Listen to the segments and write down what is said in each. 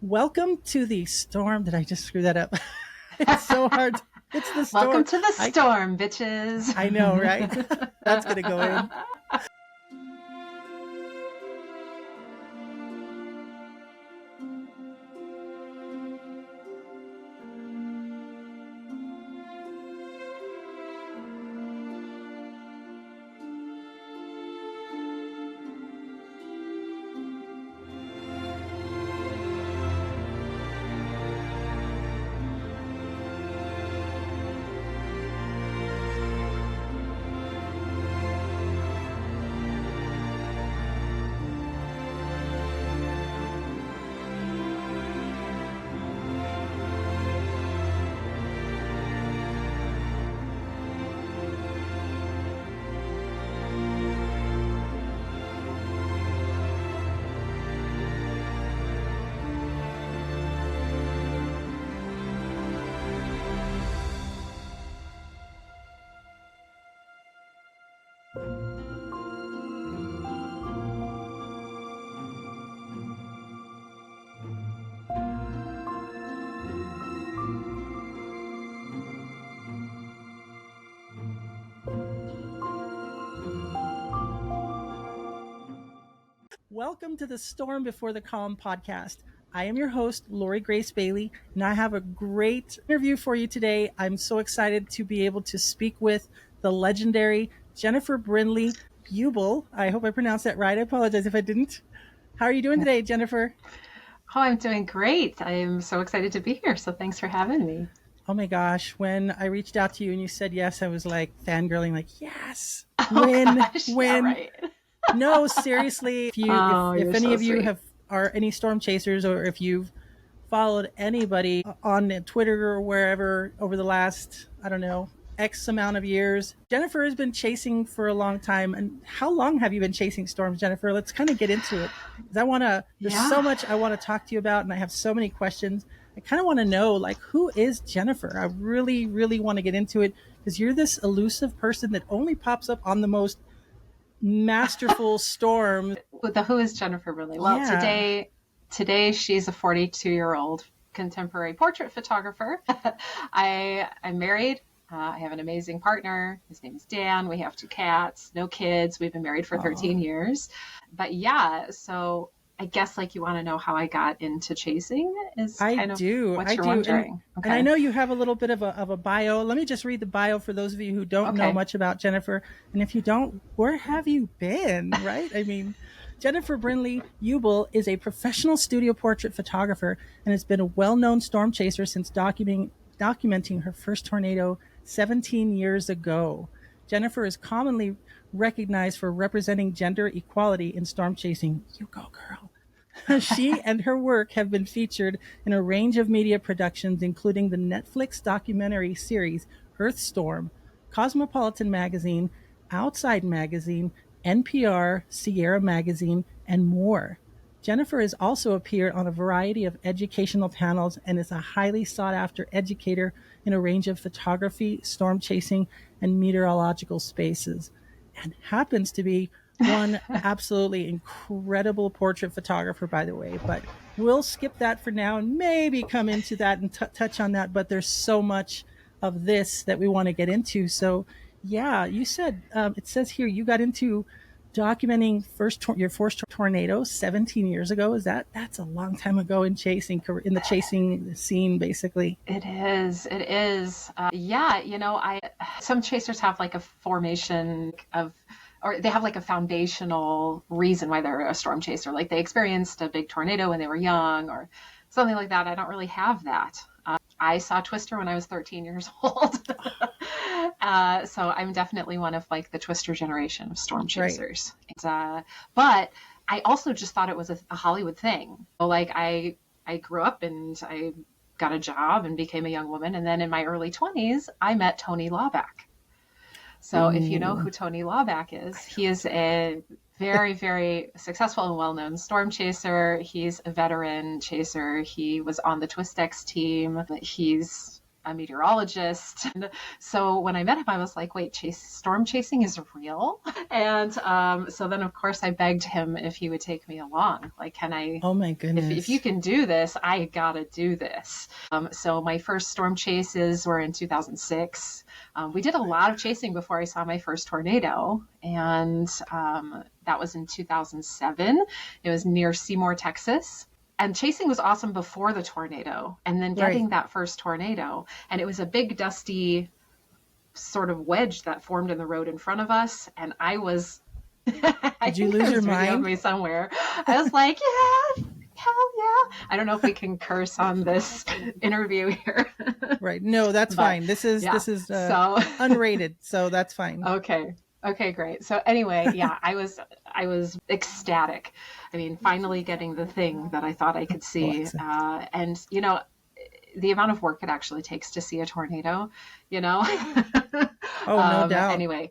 Welcome to the storm. Did I just screw that up? It's so hard. It's the storm. Welcome to the storm, bitches. I know, right? That's going to go in. Welcome to the Storm Before the Calm podcast. I am your host, Lori Grace Bailey, and I have a great interview for you today. I'm so excited to be able to speak with the legendary Jennifer Brindley Ubl. I hope I pronounced that right. I apologize if I didn't. How are you doing today, Jennifer? Oh, I'm doing great. I am so excited to be here. So thanks for having me. Oh my gosh. When I reached out to you and you said yes, I was like fangirling, like, yes. Yeah, right. No, seriously, if any so of you sweet. are any storm chasers, or if you've followed anybody on Twitter or wherever over the last, I don't know, X amount of years, Jennifer has been chasing for a long time. And how long have you been chasing storms, Jennifer? Let's kind of get into it. There's so much I want to talk to you about, and I have so many questions. I kind of want to know, like, who is Jennifer? I really, really want to get into it because you're this elusive person that only pops up on the most masterful storm. The Who is Jennifer Brindley? Well, today she's a 42-year-old contemporary portrait photographer. I'm married. I have an amazing partner. His name is Dan. We have 2 cats, no kids. We've been married for 13 years. But yeah, so I guess like you want to know how I got into chasing is kind of what you're wondering. And I know you have a little bit of a bio. Let me just read the bio for those of you who don't know much about Jennifer. And if you don't, where have you been, right? I mean, Jennifer Brindley Ubl is a professional studio portrait photographer and has been a well-known storm chaser since documenting her first tornado 17 years ago. Jennifer is commonly recognized for representing gender equality in storm chasing. You go, girl. She and her work have been featured in a range of media productions, including the Netflix documentary series Earthstorm, Cosmopolitan Magazine, Outside Magazine, NPR, Sierra Magazine, and more. Jennifer has also appeared on a variety of educational panels and is a highly sought-after educator in a range of photography, storm chasing, and meteorological spaces, and happens to be one absolutely incredible portrait photographer, by the way. But we'll skip that for now and maybe come into that and touch on that. But there's so much of this that we want to get into. So, yeah, you said, it says here you got into documenting your first tornado 17 years ago. That's a long time ago in the chasing scene, basically. It is. Some chasers have like a formation or they have like a foundational reason why they're a storm chaser. Like they experienced a big tornado when they were young or something like that. I don't really have that. I saw Twister when I was 13 years old. So I'm definitely one of like the Twister generation of storm chasers. Right. But I also just thought it was a Hollywood thing. So like I grew up and I got a job and became a young woman. And then in my early 20s, I met Tony Lawback. So if you know who Tony Lawback is, he is a very, very successful and well-known storm chaser. He's a veteran chaser. He was on the Twistex team. He's a meteorologist. And so when I met him, I was like, wait, storm chasing is real? And so then, of course, I begged him if he would take me along. Like, can I? Oh my goodness. If you can do this, I gotta do this. So my first storm chases were in 2006. We did a lot of chasing before I saw my first tornado, and that was in 2007. It was near Seymour, Texas. And chasing was awesome before the tornado, and then getting that first tornado, and it was a big dusty sort of wedge that formed in the road in front of us, and I was did you lose your mind? Me somewhere. I was like, yeah, hell yeah. I don't know if we can curse on this interview here. Right. No, that's fine. This is so unrated, so that's fine. Okay, great. So anyway, yeah, I was ecstatic. I mean, finally getting the thing that I thought I could see. And, you know, the amount of work it actually takes to see a tornado, you know? No doubt. Anyway,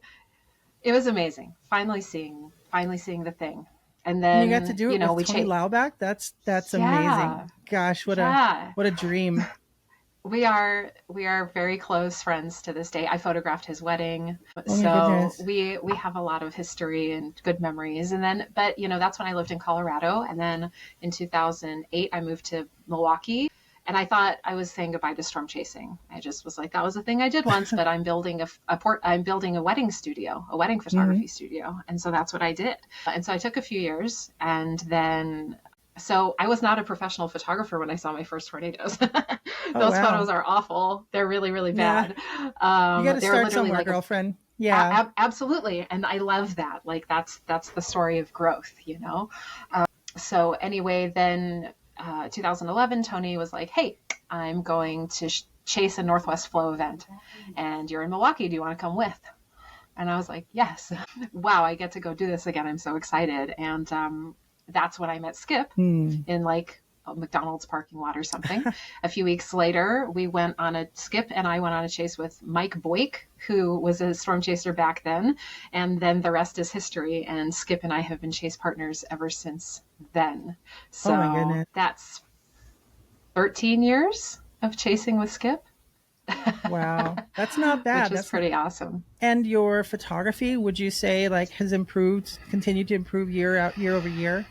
it was amazing. Finally seeing the thing. And then you got to do it with Tony Laubach. That's amazing. Gosh, what a dream. We are very close friends to this day. I photographed his wedding. So we have a lot of history and good memories. And then, but you know, that's when I lived in Colorado. And then in 2008, I moved to Milwaukee. And I thought I was saying goodbye to storm chasing. I just was like, that was a thing I did once, but I'm building I'm building a wedding studio, a wedding photography studio. And so that's what I did. And so I took a few years, and then so I was not a professional photographer when I saw my first tornadoes. Those photos are awful. They're really, really bad. You got to start somewhere, like girlfriend. Yeah, absolutely. And I love that. Like that's the story of growth, you know? So anyway, then 2011, Tony was like, hey, I'm going to chase a Northwest Flow event, and you're in Milwaukee. Do you want to come with? And I was like, yes. Wow, I get to go do this again. I'm so excited. And that's when I met Skip in like a McDonald's parking lot or something. A few weeks later, Skip and I went on a chase with Mike Boyk, who was a storm chaser back then. And then the rest is history. And Skip and I have been chase partners ever since then. So my goodness. That's 13 years of chasing with Skip. Wow. That's not bad. Which is pretty awesome. And your photography, would you say, like, has continued to improve year over year?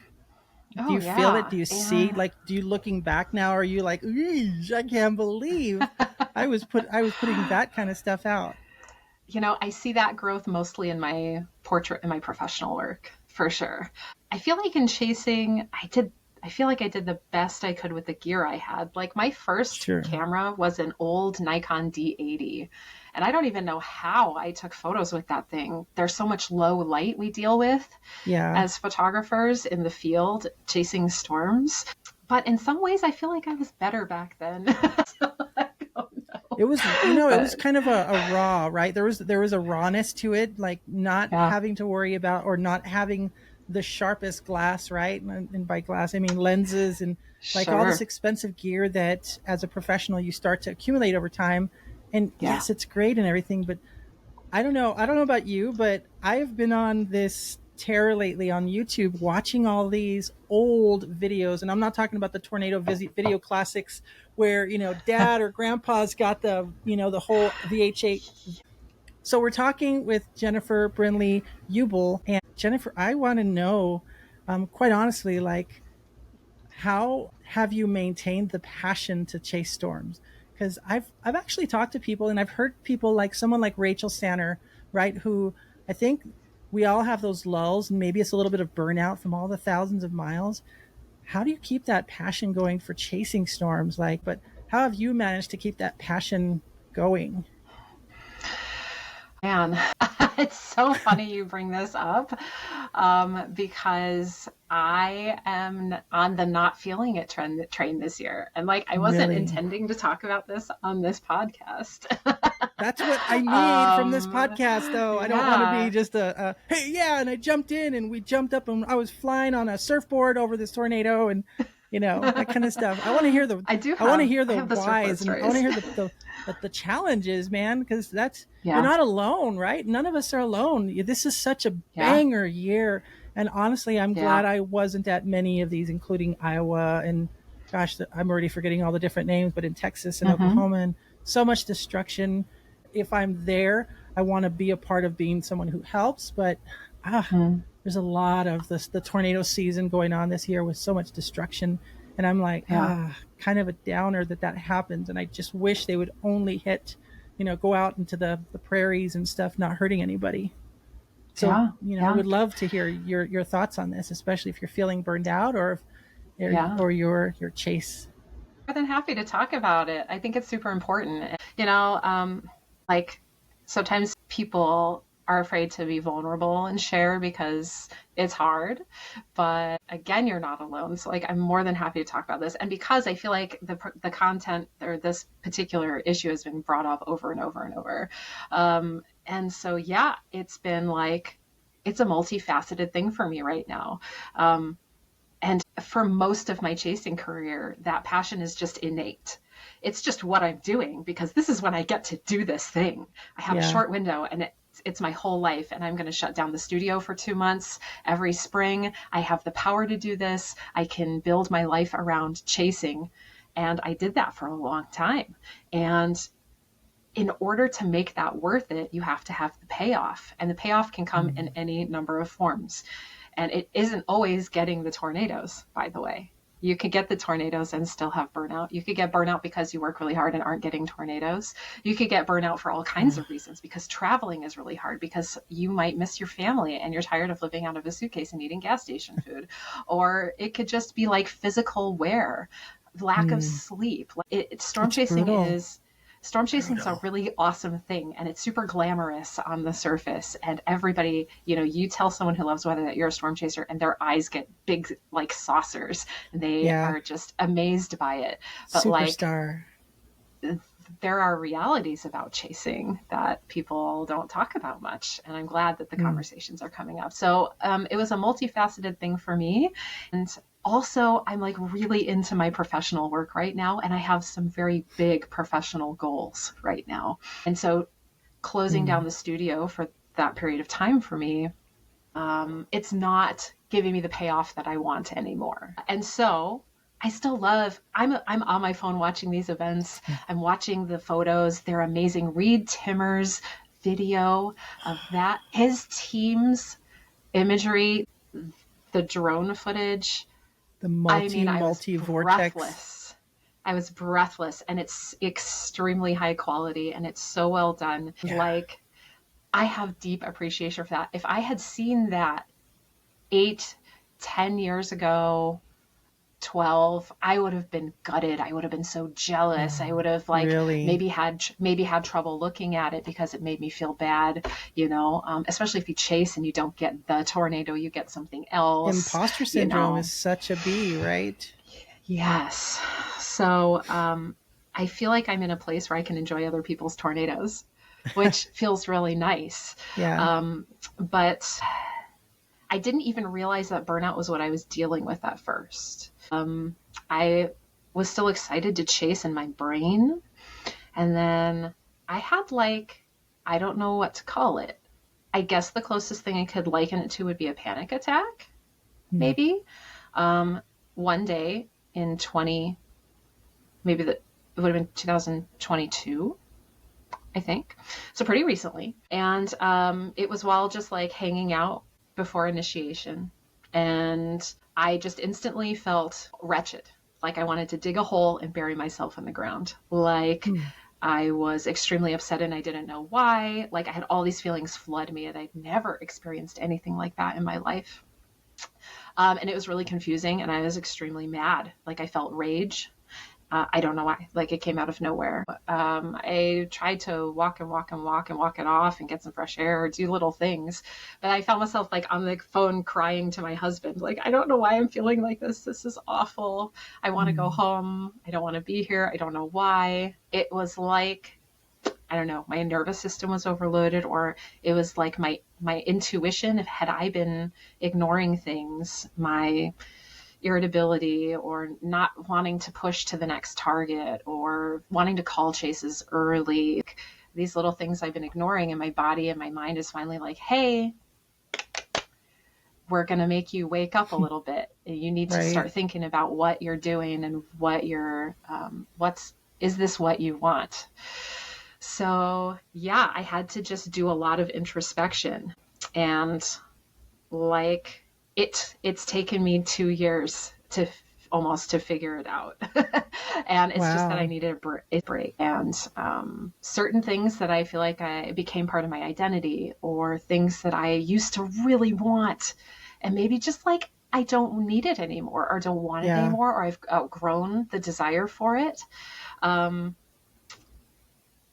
Do you feel it? Do you see, like, do you looking back now, are you like, I can't believe I was putting that kind of stuff out? You know, I see that growth mostly in my portrait and my professional work, for sure. I feel like in chasing, I feel like I did the best I could with the gear I had. Like my first camera was an old Nikon D80. And I don't even know how I took photos with that thing. There's so much low light we deal with as photographers in the field chasing storms. But in some ways, I feel like I was better back then. So I don't know. It was, it was kind of a raw, right? There was a rawness to it, like not having to worry about or not having the sharpest glass, right? And by glass, I mean lenses and like all this expensive gear that as a professional you start to accumulate over time. And yes, it's great and everything, but I don't know about you, but I've been on this tear lately on YouTube watching all these old videos. And I'm not talking about the tornado video classics where, dad or grandpa's got the, the whole VH8. So we're talking with Jennifer Brindley Ubl. And Jennifer, I want to know, quite honestly, like, how have you maintained the passion to chase storms? Because I've actually talked to people, and I've heard people like someone like Rachel Sanner, right, who I think we all have those lulls, and maybe it's a little bit of burnout from all the thousands of miles. How do you keep that passion going for chasing storms? But how have you managed to keep that passion going? Man, it's so funny you bring this up because I am on the not feeling it train this year. And I wasn't intending to talk about this on this podcast. That's what I need from this podcast, though. I don't want to be just hey, yeah, and I jumped in and we jumped up and I was flying on a surfboard over this tornado and, that kind of stuff. I want to hear the whys and I want to hear the challenges, man, because you're not alone, right? None of us are alone. This is such a banger year. And honestly, I'm glad I wasn't at many of these, including Iowa and gosh, I'm already forgetting all the different names, but in Texas and Oklahoma and so much destruction. If I'm there, I want to be a part of being someone who helps, but ah, Mm, there's a lot of this the tornado season going on this year with so much destruction, and I'm like, yeah. kind of a downer that happens, and I just wish they would only hit, go out into the prairies and stuff, not hurting anybody. So, Yeah. Yeah. would love to hear your thoughts on this, especially if you're feeling burned out, or Yeah. or your chase. More than happy to talk about it. I think it's super important. Like sometimes people are afraid to be vulnerable and share because it's hard. But again, you're not alone. So like I'm more than happy to talk about this. And because I feel like the content or this particular issue has been brought up over and over and over. And so yeah, it's been like it's a multifaceted thing for me right now. And for most of my chasing career, that passion is just innate. It's just what I'm doing because this is when I get to do this thing. I have a Yeah. short window and it's my whole life, and I'm going to shut down the studio for 2 months every spring. I have the power to do this. I can build my life around chasing. And I did that for a long time. And in order to make that worth it, you have to have the payoff. And the payoff can come in any number of forms. And it isn't always getting the tornadoes, by the way. You could get the tornadoes and still have burnout. You could get burnout because you work really hard and aren't getting tornadoes. You could get burnout for all kinds of reasons, because traveling is really hard, because you might miss your family and you're tired of living out of a suitcase and eating gas station food. Or it could just be like physical wear, lack of sleep. Storm It's chasing brutal. is Storm chasing is a really awesome thing, and it's super glamorous on the surface. And everybody, you tell someone who loves weather that you're a storm chaser, and their eyes get big like saucers. And they Yeah. are just amazed by it. But like, Superstar. there are realities about chasing that people don't talk about much. And I'm glad that the conversations are coming up. So it was a multifaceted thing for me. And also, I'm like really into my professional work right now. And I have some very big professional goals right now. And so closing down the studio for that period of time for me, it's not giving me the payoff that I want anymore. And so I still love, I'm on my phone watching these events. I'm watching the photos. They're amazing. Reed Timmer's video of that, his team's imagery, the drone footage. The I mean, I was multi vortex. breathless. I was breathless, and it's extremely high quality and it's so well done. Yeah. Like, I have deep appreciation for that. If I had seen that 8, 10 years ago, 12, I would have been gutted. I would have been so jealous. I would have like Really? maybe had trouble looking at it because it made me feel bad, especially if you chase and you don't get the tornado, you get something else, Imposter you syndrome know. is such a bee, right? Yes. So I feel like I'm in a place where I can enjoy other people's tornadoes, which feels really nice. Yeah. But I didn't even realize that burnout was what I was dealing with at first. I was still excited to chase in my brain. And then I had I don't know what to call it. I guess the closest thing I could liken it to would be a panic attack, maybe. One day in it would have been 2022, I think. So pretty recently. And it was while just like hanging out before initiation. And I just instantly felt wretched. Like I wanted to dig a hole and bury myself in the ground. Like I was extremely upset and I didn't know why. Like I had all these feelings flood me, and I'd never experienced anything like that in my life. And it was really confusing, and I was extremely mad. Like I felt rage. I don't know why. Like it came out of nowhere. I tried to walk and walk and walk and walk it off and get some fresh air or do little things. But I found myself like on the phone crying to my husband. Like, I don't know why I'm feeling like this. This is awful. I want to go home. I don't want to be here. I don't know why. It was like, I don't know, my nervous system was overloaded, or it was like my intuition. Had I been ignoring things, my irritability, or not wanting to push to the next target, or wanting to call chases early, these little things I've been ignoring, and my body and my mind is finally like, hey, we're going to make you wake up a little bit. You need to Right. start thinking about what you're doing and what you're, is this what you want? So yeah, I had to just do a lot of introspection, and like it's taken me 2 years to almost to figure it out. And it's just that I Wow. needed a break. And certain things that I feel like I became part of my identity, or things that I used to really want, and maybe just like I don't need it anymore, or don't want it Yeah. anymore, or I've outgrown the desire for it. Um,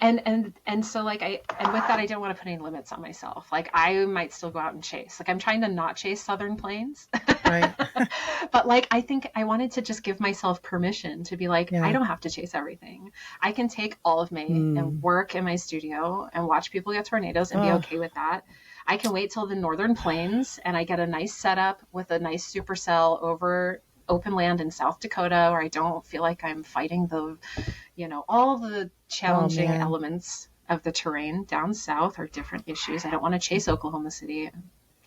and so like and with that, I didn't want to put any limits on myself. Like I might still go out and chase. Like I'm trying to not chase Southern Plains. Right. But like I think I wanted to just give myself permission to be like, I Yeah. don't have to chase everything. I can take all of me and Mm. work in my studio and watch people get tornadoes and be Oh, okay with that. I can wait till the Northern Plains and I get a nice setup with a nice supercell over open land in South Dakota, where I don't feel like I'm fighting all the oh challenging man. elements of the terrain down south are different issues. I don't want to chase Oklahoma City.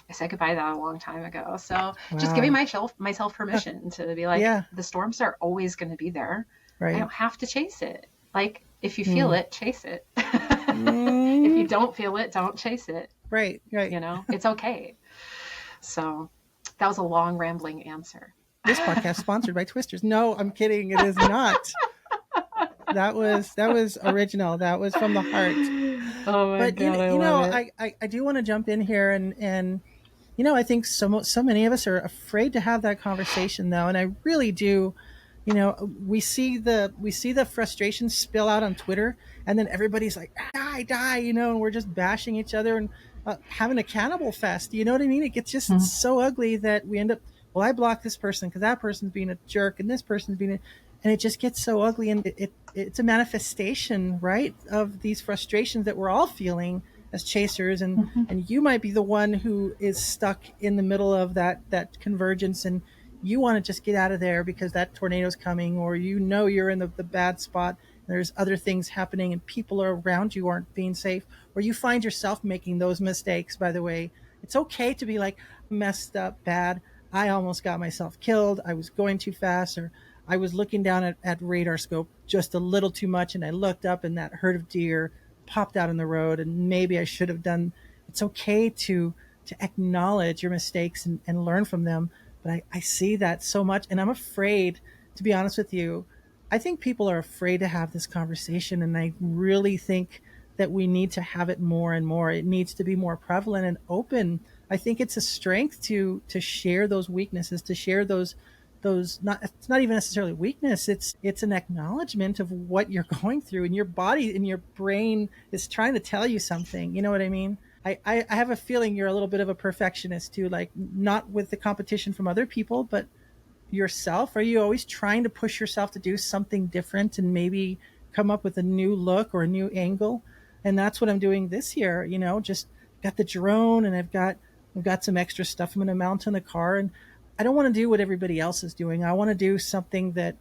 I said goodbye to that a long time ago. So just giving Wow. myself permission to be like, Yeah. the storms are always going to be there. I Right. don't have to chase it. Like if you feel Mm. it, chase it. If you Mm. don't feel it, don't chase it. Right. Right. It's okay. So that was a long rambling answer. This podcast sponsored by Twisters. No, I'm kidding. It is not. That was original. That was from the heart. Oh my But God, I love it. I do want to jump in here, and I think so many of us are afraid to have that conversation though, and I really do. We see the frustration spill out on Twitter, and then everybody's like, die, die, and we're just bashing each other and having a cannibal fest. You know what I mean? It gets just so ugly that we end up, well, I block this person because that person's being a jerk, and this person's being and it just gets so ugly, and it's a manifestation, right, of these frustrations that we're all feeling as chasers, and you might be the one who is stuck in the middle of that convergence, and you want to just get out of there because that tornado's coming, or you're in the bad spot, and there's other things happening and people around you aren't being safe, or you find yourself making those mistakes. By the way, it's okay to be like, messed up bad, I almost got myself killed, I was going too fast, or I was looking down at radar scope just a little too much, and I looked up and that herd of deer popped out in the road, and maybe I should have done. It's okay to acknowledge your mistakes and learn from them. But I see that so much, and I'm afraid, to be honest with you. I think people are afraid to have this conversation, and I really think that we need to have it more and more. It needs to be more prevalent and open. I think it's a strength to share those weaknesses, to share those not, it's not even necessarily weakness, it's an acknowledgement of what you're going through, and your body and your brain is trying to tell you something. You know what I mean? I have a feeling you're a little bit of a perfectionist too, like not with the competition from other people, but yourself. Are you always trying to push yourself to do something different and maybe come up with a new look or a new angle? And that's what I'm doing this year. Just got the drone, and I've got some extra stuff I'm going to mount on the car, and I don't want to do what everybody else is doing. I want to do something that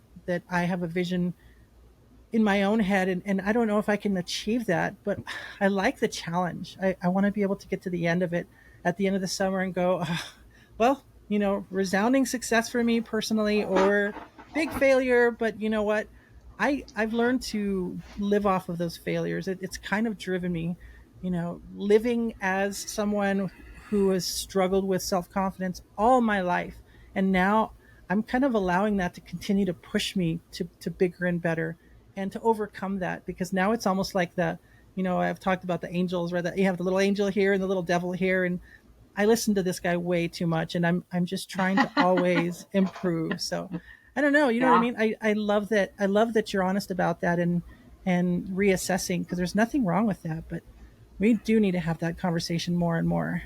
I have a vision in my own head, and I don't know if I can achieve that, but I like the challenge. I want to be able to get to the end of it at the end of the summer and go, oh, well, resounding success for me personally, or big failure. But you know what? I've learned to live off of those failures. It's kind of driven me, living as someone who has struggled with self confidence all my life. And now I'm kind of allowing that to continue to push me to bigger and better, and to overcome that, because now it's almost like I've talked about the angels, where that you have the little angel here and the little devil here. And I listen to this guy way too much, and I'm just trying to always improve. So I don't know, you know what I Yeah. mean? I love that. I love that you're honest about that, and reassessing, because there's nothing wrong with that, but we do need to have that conversation more and more.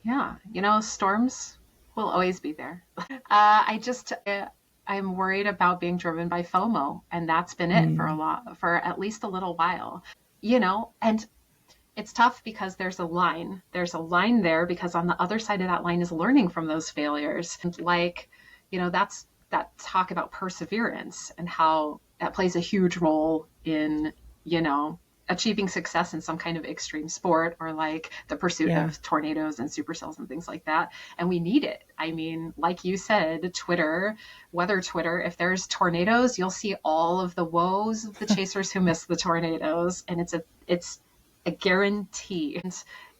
Yeah. Storms will always be there. I'm worried about being driven by FOMO, and that's been it Mm. for at least a little while. And it's tough because there's a line. There's a line there because on the other side of that line is learning from those failures. And that's that talk about perseverance and how that plays a huge role in, you know, achieving success in some kind of extreme sport, or like the pursuit Yeah. of tornadoes and supercells and things like that. And we need it. I mean, like you said, Twitter, weather Twitter, if there's tornadoes, you'll see all of the woes of the chasers who miss the tornadoes. And it's a guarantee. And,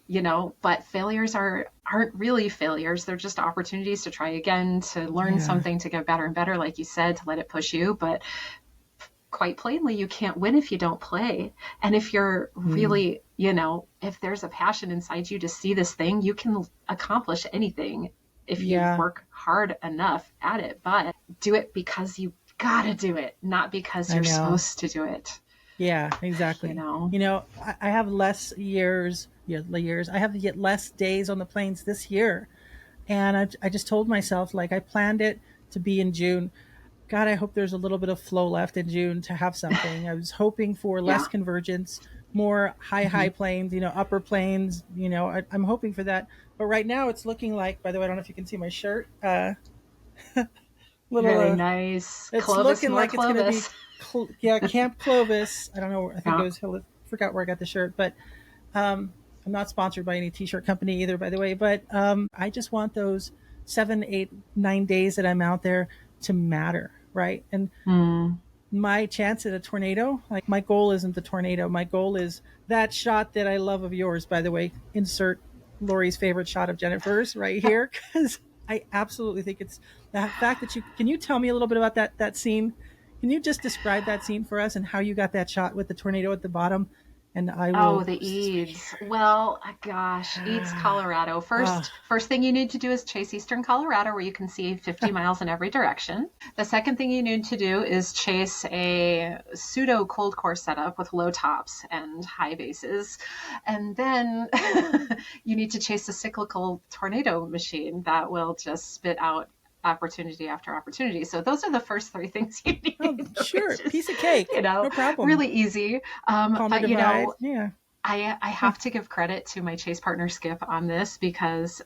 you know, but failures aren't really failures. They're just opportunities to try again, to learn Yeah. something, to get better and better, like you said, to let it push you. But quite plainly, you can't win if you don't play. And if you're really, you know, if there's a passion inside you to see this thing, you can accomplish anything if you Yeah. work hard enough at it. But do it because you gotta do it, not because you're know. supposed to do it. Yeah, exactly. You know? You know, I have less years. I have yet less days on the planes this year, and I just told myself, like, I planned it to be in June. God, I hope there's a little bit of flow left in June to have something. I was hoping for less Yeah. convergence, more high planes, you know, upper planes. You know, I'm hoping for that. But right now, it's looking like. By the way, I don't know if you can see my shirt. Little. Very nice. It's Clovis, looking North like it's going to be. Clovis. Camp Clovis. I don't know. I think Yeah. it was. Forgot where I got the shirt, but I'm not sponsored by any t-shirt company either, by the way. But I just want those 7, 8, 9 days that I'm out there to matter, right? And my chance at a tornado, like, my goal isn't the tornado. My goal is that shot that I love of yours, by the way. Insert Lori's favorite shot of Jennifer's right here, because I absolutely think it's the fact that can you tell me a little bit about that scene? Can you just describe that scene for us and how you got that shot with the tornado at the bottom? And I will. Oh, the Eads. Well, gosh, Eads, Colorado. First thing you need to do is chase eastern Colorado, where you can see 50 miles in every direction. The second thing you need to do is chase a pseudo cold core setup with low tops and high bases. And then you need to chase a cyclical tornado machine that will just spit out opportunity after opportunity. So those are the first 3 things you need. Oh, sure. Is, piece of cake. You know, no problem. Really easy. But, you know, yeah. I have to give credit to my chase partner Skip on this, because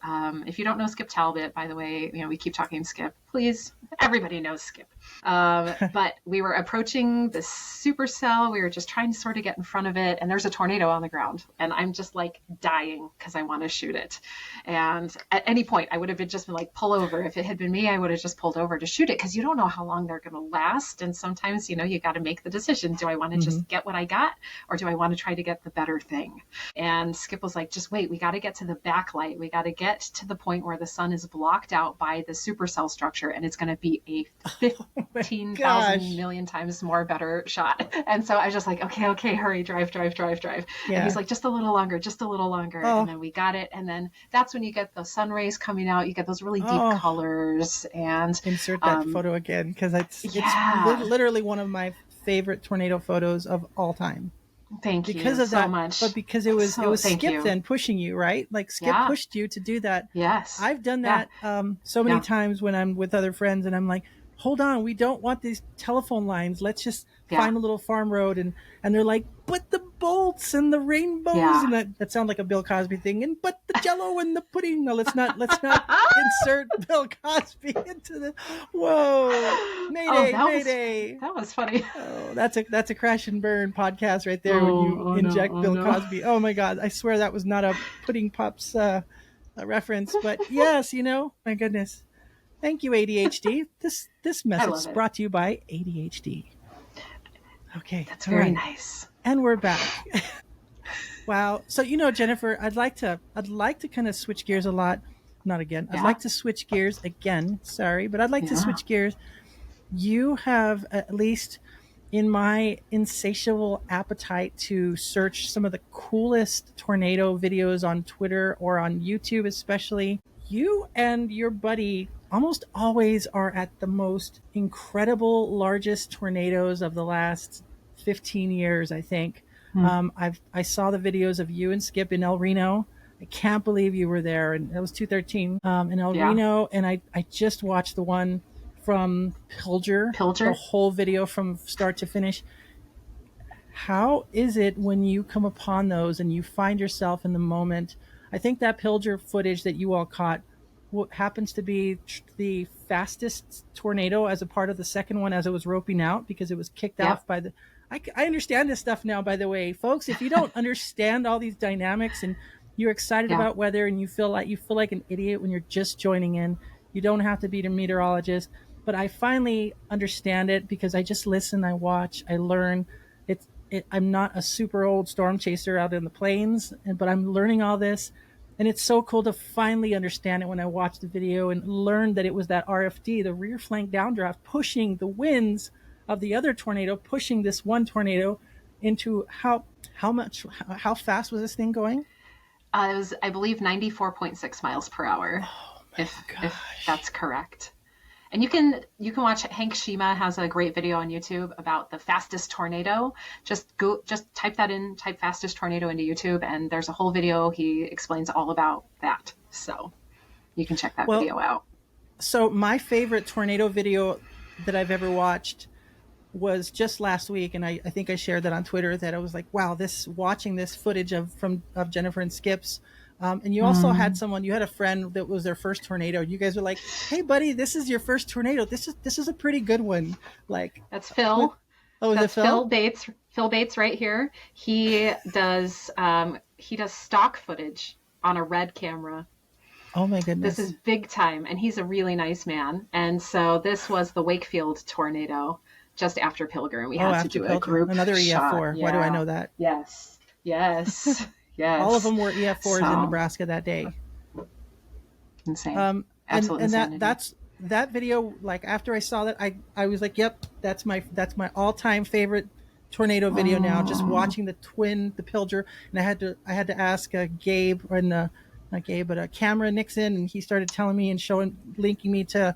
if you don't know Skip Talbot, by the way, you know, we keep talking Skip. Please, everybody knows Skip. But we were approaching this supercell. We were just trying to sort of get in front of it, and there's a tornado on the ground, and I'm just like dying because I want to shoot it. And at any point, I would have just been like, pull over. If it had been me, I would have just pulled over to shoot it, because you don't know how long they're going to last. And sometimes, you know, you got to make the decision. Do I want to just get what I got, or do I want to try to get the better thing? And Skip was like, just wait, we got to get to the backlight. We got to get to the point where the sun is blocked out by the supercell structure, and it's going to be a 15,000 million times more better shot. And so I was just like, okay, hurry, drive. Yeah. And he's like, just a little longer. And then we got it. And then that's when you get the sun rays coming out. You get those really deep colors. And insert that photo again, because it's literally one of my favorite tornado photos of all time. Thank you because of so that, much. But because it was Skip then pushing you, right? Like, Skip pushed you to do that. Yes. I've done that so many times when I'm with other friends, and I'm like, hold on, we don't want these telephone lines. Let's just find a little farm road. And they're like, but the bolts and the rainbows, and that sounds like a Bill Cosby thing. And but the Jello and the pudding. No, let's not insert Bill Cosby into the. Whoa, Mayday! That was funny. Oh, that's a crash and burn podcast right there, when you inject Bill Cosby. Oh my God, I swear that was not a Pudding Pups reference. But yes, you know, my goodness. Thank you, ADHD. This message is brought to you by ADHD. Okay, that's very nice. And we're back. Wow. So, you know, Jennifer, I'd like to kind of switch gears a lot. Not again. I'd like to switch gears again. Sorry, but I'd like to switch gears. You have, at least in my insatiable appetite to search some of the coolest tornado videos on Twitter or on YouTube especially, you and your buddy almost always are at the most incredible, largest tornadoes of the last 15 years, I think. I saw the videos of you and Skip in El Reno. I can't believe you were there. And that was 213 in El Reno. And I just watched the one from Pilger, the whole video from start to finish. How is it when you come upon those and you find yourself in the moment? I think that Pilger footage that you all caught, what happens to be the fastest tornado as a part of the second one as it was roping out, because it was kicked off by the. I understand this stuff now, by the way, folks. If you don't understand all these dynamics and you're excited Yeah. about weather and you feel like an idiot when you're just joining in, you don't have to be a meteorologist. But I finally understand it because I just listen, I watch, I learn. I'm not a super old storm chaser out in the plains, but I'm learning all this. And it's so cool to finally understand it when I watch the video and learn that it was that RFD, the rear flank downdraft, pushing the winds of the other tornado, pushing this one tornado into how fast was this thing going? It was, I believe, 94.6 miles per hour, Oh my if gosh. that's correct. And you can watch. Hank Shima has a great video on YouTube about the fastest tornado. Just type that in, type fastest tornado into YouTube, and there's a whole video. He explains all about that. So you can check that Well, video out. so my favorite tornado video that I've ever watched was just last week, and I think I shared that on Twitter that I was like, wow, this watching this footage of Jennifer and Skip's. And you also had you had a friend that was their first tornado. You guys were like, "Hey, buddy, this is your first tornado. This is a pretty good one." Like, That's what? Phil. Oh, is it That's Phil Phil? Bates. Phil Bates right here. He does stock footage on a red camera. Oh my This is goodness. big time, and he's a really nice man. And so this was the Wakefield tornado just after Pilgrim. We Oh, had to after do a Pilgrim, group another shot. EF4. Why do I Yeah. know that? Yes. Yes. All of Yes. them were EF4s in So Nebraska that day. insane. And Absolute insanity. that video. Like after I saw that, I was like, "Yep, that's my all time favorite tornado video." Now, just Mm, watching the Pilger, and I had to ask Gabe or not Gabe, but Cameron Nixon, and he started telling me and linking me to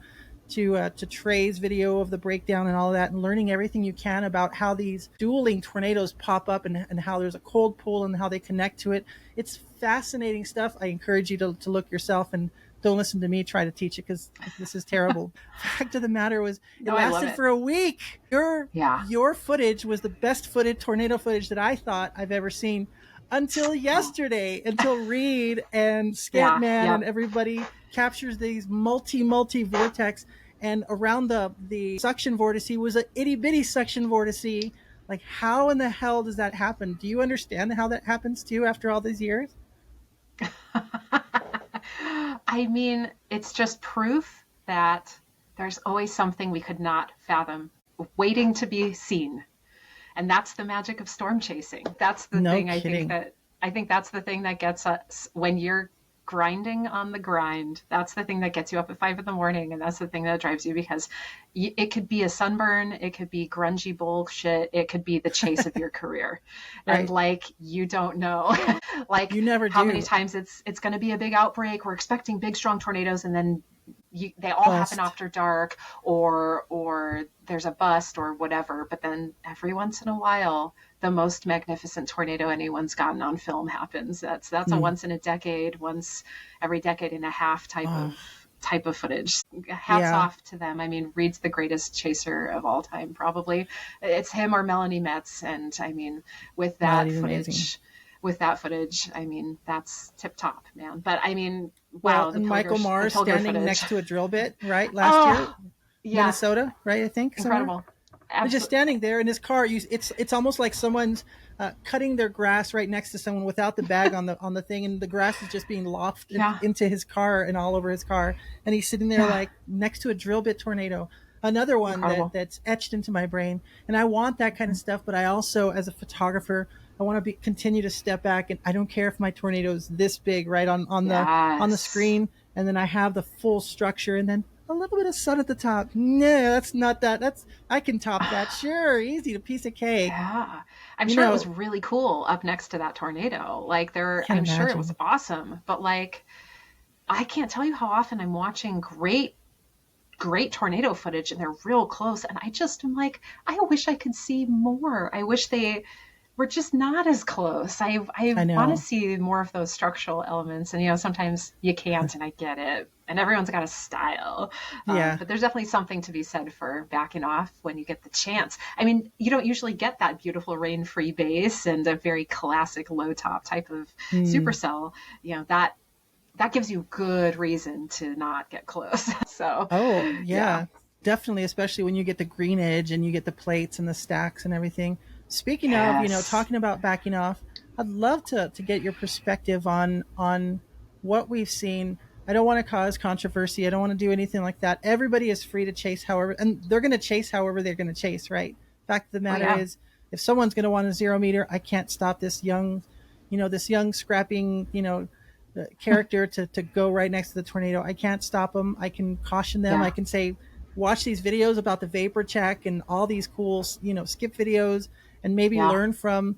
Trey's video of the breakdown and all of that, and learning everything you can about how these dueling tornadoes pop up and how there's a cold pool and how they connect to it. It's fascinating stuff. I encourage you to look yourself and don't listen to me try to teach it because this is terrible. Fact of the matter was, it no, I love lasted it. for a week. Yeah. Your footage was the best footage tornado footage that I thought I've ever seen until Oh, yesterday, until Reed and yeah. Scantman and Yep. everybody captures these multi vortex, and around the suction vortice was a itty bitty suction vortice. Like, how in the hell does that happen? Do you understand how that happens too after all these years? I mean, it's just proof that there's always something we could not fathom waiting to be seen. And that's the magic of storm chasing. That's the No thing kidding. I think that's the thing that gets us when you're grinding on the grind. That's the thing that gets you up at 5 in the morning, and that's the thing that drives you because it could be a sunburn, it could be grungy bullshit, it could be the chase of your career, and Right. like you don't know, like You never how many do. times it's going to be a big outbreak. We're expecting big strong tornadoes, and then they all happen Bust. after dark, or there's a bust or whatever. But then every once in a while, the most magnificent tornado anyone's gotten on film happens. That's a Mm. once in a decade, once every decade and a half Oh, type of footage. Hats yeah. off to them. I mean, Reed's the greatest chaser of all time, probably. It's him or Melanie Metz, and I mean, with that Melody's amazing. footage. With that footage, I mean, that's tip top, man. But I mean, Well, wow, and Michael the Mars Pilger standing footage. next to a drill bit, right? Last year, Oh, yeah, Minnesota, right? I think somewhere. incredible. They're just Absolutely. standing there in his car. It's almost like someone's cutting their grass right next to someone without the bag on the thing, and the grass is just being lofted Yeah, into his car and all over his car, and he's sitting there yeah, like next to a drill bit tornado. Another one incredible. that's etched into my brain, and I want that kind of stuff. But I also, as a photographer, I want to continue to step back, and I don't care if my tornado is this big, right on the Yes. screen, and then I have the full structure, and then a little bit of sun at the top. No, that's not that. That's I can top that. Sure, easy, a piece of cake. Yeah. I'm You sure it was know, really cool up next to that tornado. Like I there, can't I'm sure it was imagine. awesome. But like, I can't tell you how often I'm watching great tornado footage and they're real close. And I just am like, I wish I could see more. I wish they were just not as close. I I want to know. see more of those structural elements. And, sometimes you can't, and I get it. And everyone's got a style. Yeah. But there's definitely something to be said for backing off when you get the chance. I mean, you don't usually get that beautiful rain free base and a very classic low top type of Mm. supercell. That gives you good reason to not get close. So, Oh, yeah. yeah. Definitely, especially when you get the green edge and you get the plates and the stacks and everything. Speaking of, Yes. talking about backing off, I'd love to get your perspective on what we've seen. I don't want to cause controversy. I don't want to do anything like that. Everybody is free to chase however, and they're going to chase however they're going to chase, right? Fact of the Oh matter yeah. is, if someone's going to want a 0 meter, I can't stop this young scrapping, character to go right next to the tornado. I can't stop them. I can caution them. I Yeah. can say, watch these videos about the vapor check and all these cool, skip videos, and maybe Yeah. learn from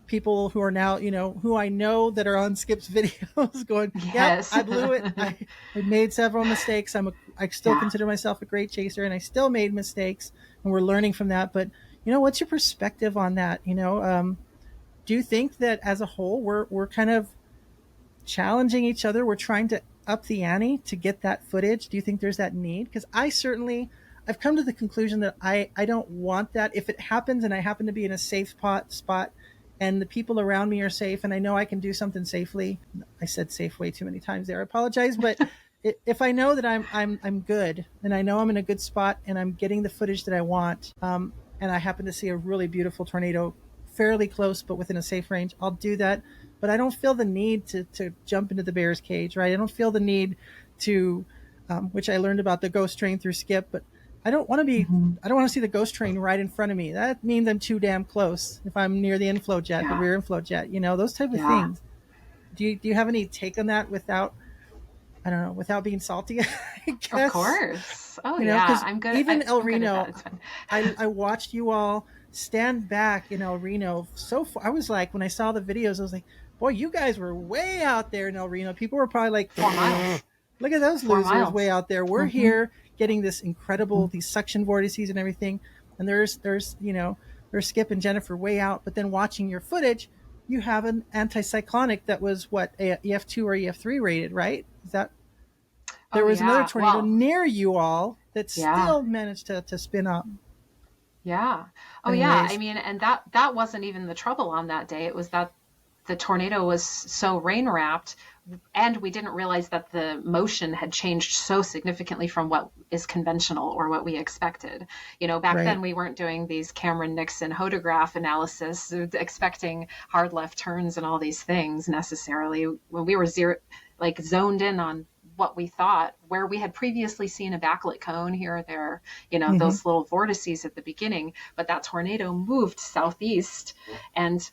people who are now, who I know that are on Skip's videos going, yep, Yes. I blew it. I made several mistakes. I still Yeah. consider myself a great chaser, and I still made mistakes, and we're learning from that. But, what's your perspective on that? Do you think that as a whole, we're kind of challenging each other? We're trying to up the ante to get that footage. Do you think there's that need? Because I've come to the conclusion that I don't want that. If it happens and I happen to be in a safe spot and the people around me are safe and I know I can do something safely, I said safe way too many times there. I apologize, but if I know that I'm good and I know I'm in a good spot and I'm getting the footage that I want, and I happen to see a really beautiful tornado fairly close but within a safe range, I'll do that. But I don't feel the need to jump into the bear's cage, right? I don't feel the need to, which I learned about the ghost train through Skip, but I don't want to be, Hmm. I don't want to see the ghost train right in front of me. That means I'm too damn close if I'm near the inflow jet, the Yeah. rear inflow jet, those type of Yeah. things. Do you have any take on that without, I don't know, without being salty, I Of guess? course. Oh yeah. Because I'm good. even El I'm good at that. Reno, It's fun. I watched you all stand back in El Reno so far. I was like, when I saw the videos, I was like, boy, you guys were way out there in El Reno. People were probably like, 4 miles. look at those Four losers way miles. out there. We're Hmm. here getting this incredible, these suction vortices and everything. And there's Skip and Jennifer way out. But then watching your footage, you have an anticyclonic that was what, EF2 or EF3 rated, right? Is that Oh there was another yeah. tornado Well, near you all that yeah. still managed to spin up. Yeah. Oh yeah. I Anyways, mean, and that wasn't even the trouble on that day. It was that the tornado was so rain wrapped, and we didn't realize that the motion had changed so significantly from what is conventional or what we expected. Back then right. we weren't doing these Cameron Nixon hodograph analysis, expecting hard left turns and all these things necessarily. When we were like zoned in on what we thought, where we had previously seen a backlit cone here or there, Mm-hmm. those little vortices at the beginning, but that tornado moved southeast, and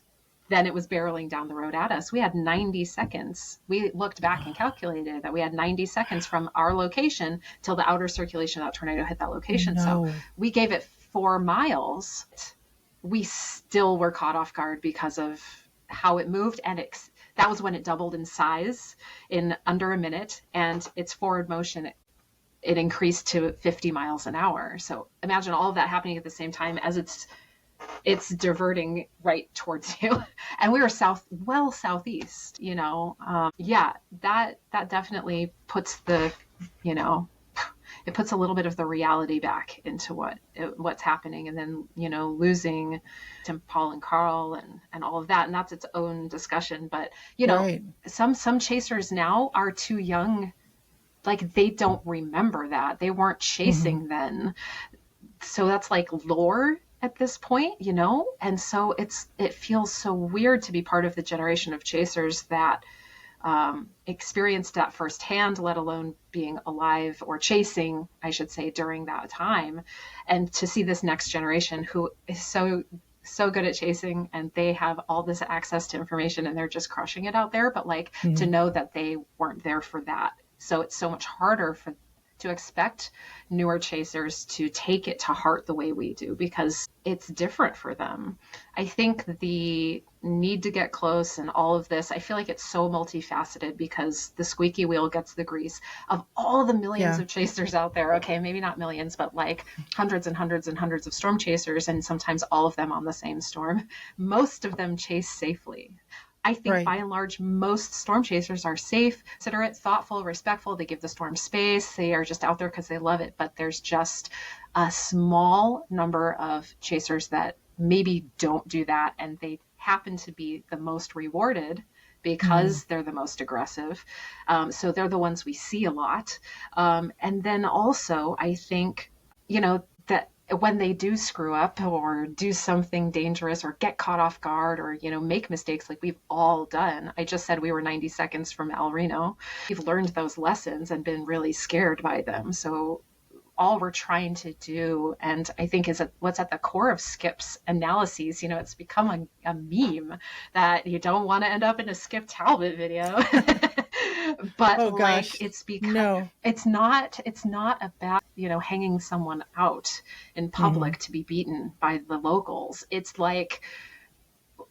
then it was barreling down the road at us. We had 90 seconds. We looked back and calculated that we had 90 seconds from our location till the outer circulation of that tornado hit that location. So No. we gave it 4 miles. We still were caught off guard because of how it moved, and that was when it doubled in size in under a minute, and its forward motion, it increased to 50 miles an hour. So imagine all of that happening at the same time as it's diverting right towards you. And we were southeast, yeah, that definitely puts you know, it puts a little bit of the reality back into what's happening. And then, losing Tim, Paul and Carl and all of that. And that's its own discussion. But, Right. some chasers now are too young. Like, they don't remember that. They weren't Mm-hmm. chasing then. So that's like lore at this point, and so it feels so weird to be part of the generation of chasers that experienced that firsthand, let alone being alive or chasing, I should say, during that time, and to see this next generation who is so good at chasing, and they have all this access to information and they're just crushing it out there, but like, to Mm-hmm. know that they weren't there for that. So it's so much harder to expect newer chasers to take it to heart the way we do, because it's different for them. I think the need to get close and all of this, I feel like it's so multifaceted, because the squeaky wheel gets the grease. Of all the millions Yeah. of chasers out there, okay, maybe not millions, but like hundreds and hundreds and hundreds of storm chasers, and sometimes all of them on the same storm, most of them chase safely. I think Right. by and large, most storm chasers are safe, considerate, thoughtful, respectful. They give the storm space. They are just out there because they love it. But there's just a small number of chasers that maybe don't do that, and they happen to be the most rewarded Mm-hmm. because they're the most aggressive. So they're the ones we see a lot. And then also, I think, that when they do screw up or do something dangerous or get caught off guard or, make mistakes like we've all done. I just said we were 90 seconds from Reno. We've learned those lessons and been really scared by them. So all we're trying to do, and I think is what's at the core of Skip's analyses, it's become a meme that you don't want to end up in a Skip Talbot video. But oh gosh, like it's because no. it's not about, hanging someone out in public to be beaten by the locals. It's like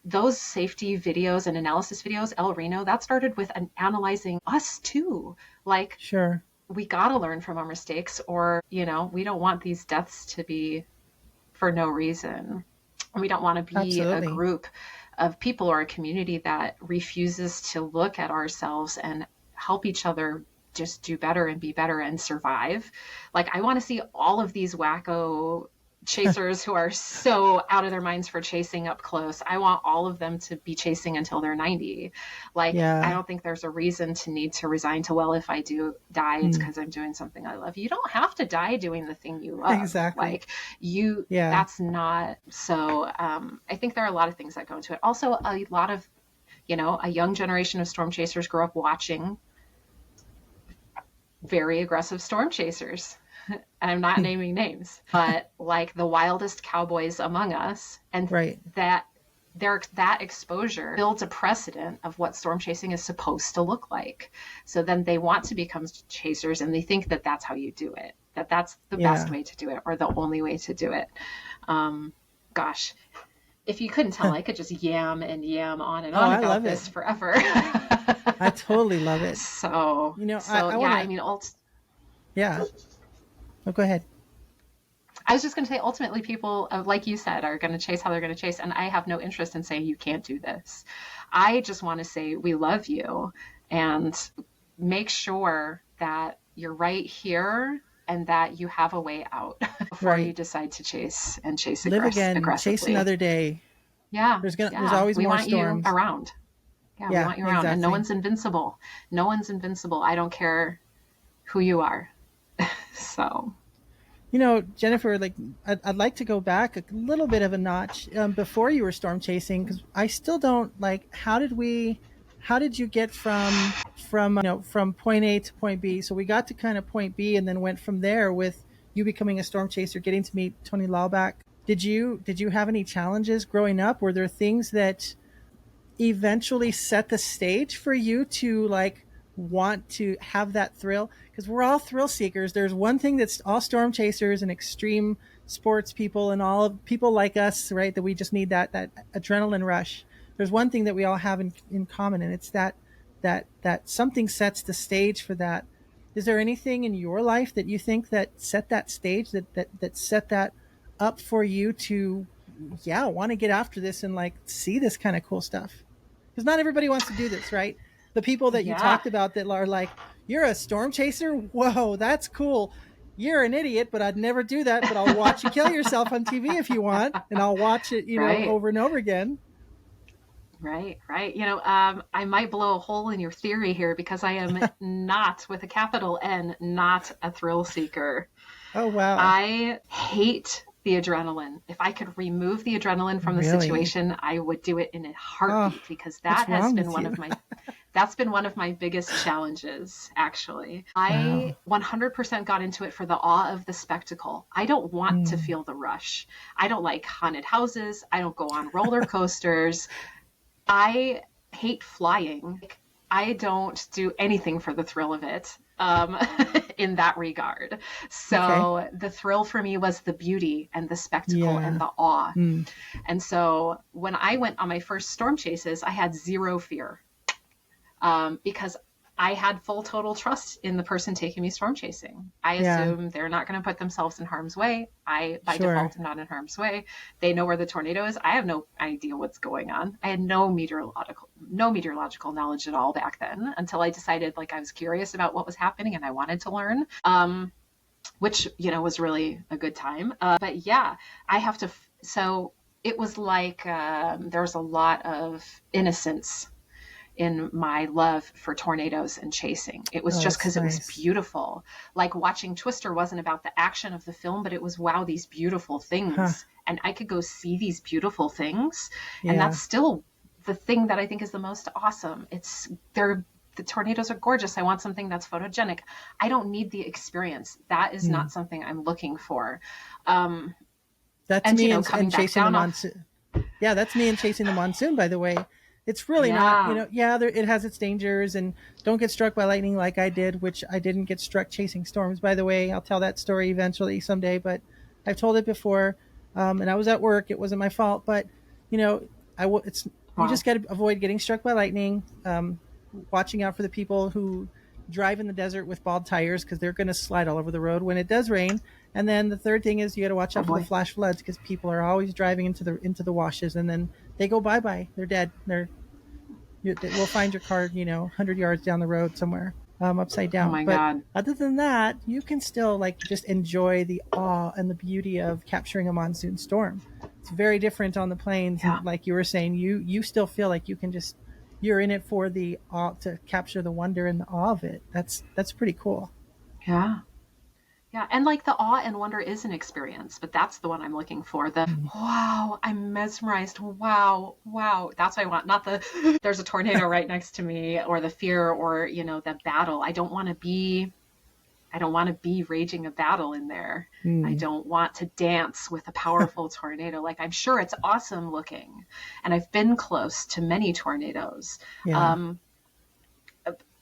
those safety videos and analysis videos, Reno, that started with analyzing us too. Like, Sure. we got to learn from our mistakes, or, we don't want these deaths to be for no reason. We don't want to be Absolutely. a group of people or a community that refuses to look at ourselves and help each other just do better and be better and survive. Like, I want to see all of these wacko chasers who are so out of their minds for chasing up close. I want all of them to be chasing until they're 90. Like, Yeah. I don't think there's a reason to need to resign to, well, if I do die, it's because I'm doing something I love. You don't have to die doing the thing you love. Exactly. Like, Yeah. that's not, so I think there are a lot of things that go into it. Also, a lot of, a young generation of storm chasers grew up watching very aggressive storm chasers. And I'm not naming names, but like the wildest cowboys among us. And Right. that exposure builds a precedent of what storm chasing is supposed to look like. So then they want to become chasers, and they think that that's how you do it, that that's the best way to do it, or the only way to do it. Gosh, if you couldn't tell, I could just yam and yam on and on about this forever. I totally love it. So, yeah. Oh, go ahead. I was just going to say, ultimately, people, like you said, are going to chase how they're going to chase. And I have no interest in saying you can't do this. I just want to say we love you, and make sure that you're right here and that you have a way out before you decide to chase Live again, aggressively. chase another day. Yeah. There's always more storms. We want you around. Yeah, we want you around. Exactly. And no one's invincible. No one's invincible. I don't care who you are. So, Jennifer, like I'd like to go back a little bit of a notch before you were storm chasing, because I still don't like, how did you get from point A to point B? So we got to kind of point B and then went from there with you becoming a storm chaser, getting to meet Tony Laubach. Did you have any challenges growing up? Were there things that eventually set the stage for you to like want to have that thrill? Because we're all thrill seekers. There's one thing that's all storm chasers and extreme sports people and all of people like us, right? That we just need that adrenaline rush. There's one thing that we all have in common, and it's that something sets the stage for that. Is there anything in your life that you think that set that stage, that set that up for you to, want to get after this and like see this kind of cool stuff? Because not everybody wants to do this, right? The people that you talked about that are like, you're a storm chaser? Whoa, that's cool. You're an idiot, but I'd never do that. But I'll watch you kill yourself on TV if you want, and I'll watch it, over and over again. Right. I might blow a hole in your theory here, because I am not, with a capital N, not a thrill seeker. Oh, wow. I hate the adrenaline. If I could remove the adrenaline from the situation, I would do it in a heartbeat, because that has been that's been one of my biggest challenges, actually. I 100% got into it for the awe of the spectacle. I don't want to feel the rush. I don't like haunted houses. I don't go on roller coasters. I hate flying. I don't do anything for the thrill of it. In that regard. So the thrill for me was the beauty and the spectacle and the awe. And so when I went on my first storm chases, I had zero fear, because I had full total trust in the person taking me storm chasing. I assume they're not going to put themselves in harm's way. I, by default, am not in harm's way. They know where the tornado is. I have no idea what's going on. I had no meteorological knowledge at all back then, until I decided I was curious about what was happening and I wanted to learn, which, was really a good time. But yeah, I have to, so it was like, there was a lot of innocence in my love for tornadoes and chasing. It was Oh, just that's because it was nice. beautiful. Like watching Twister wasn't about the action of the film, but it was, wow, these beautiful Huh. things. And I could go see these beautiful things. And Yeah. that's still the thing that I think is the most awesome. The tornadoes are gorgeous. I want something that's photogenic. I don't need the experience. That is Hmm. not something I'm looking for. Um, That's and, me coming and back chasing the down off. monsoon. Yeah, that's me and chasing the monsoon, by the way. It's really not, Yeah. yeah, there, it has its dangers, and don't get struck by lightning like I did, which I didn't get struck chasing storms, by the way. I'll tell that story eventually someday, but I've told it before. And I was at work. It wasn't my fault, but, you know, you Wow. just got to avoid getting struck by lightning, watching out for the people who drive in the desert with bald tires because they're going to slide all over the road when it does rain. And then the third thing is you got to watch Oh out for the boy. flash floods because people are always driving into the washes, and then they go bye bye. They're dead. We'll find your car, 100 yards down the road somewhere, upside Oh down. my But God. other than that, you can still like just enjoy the awe and the beauty of capturing a monsoon storm. It's very different on the plains, Yeah. and like you were saying, you still feel like you're in it for the awe, to capture the wonder and the awe of it. That's pretty cool. Yeah. Yeah, and like the awe and wonder is an experience, but that's the one I'm looking for. The Mm. wow, I'm mesmerized. Wow, wow. That's what I want. Not the there's a tornado right next to me, or the fear, or the battle. I don't want to be raging a battle in there. I Mm. don't want to dance with a powerful tornado. Like, I'm sure it's awesome looking, and I've been close to many tornadoes. Yeah. Um,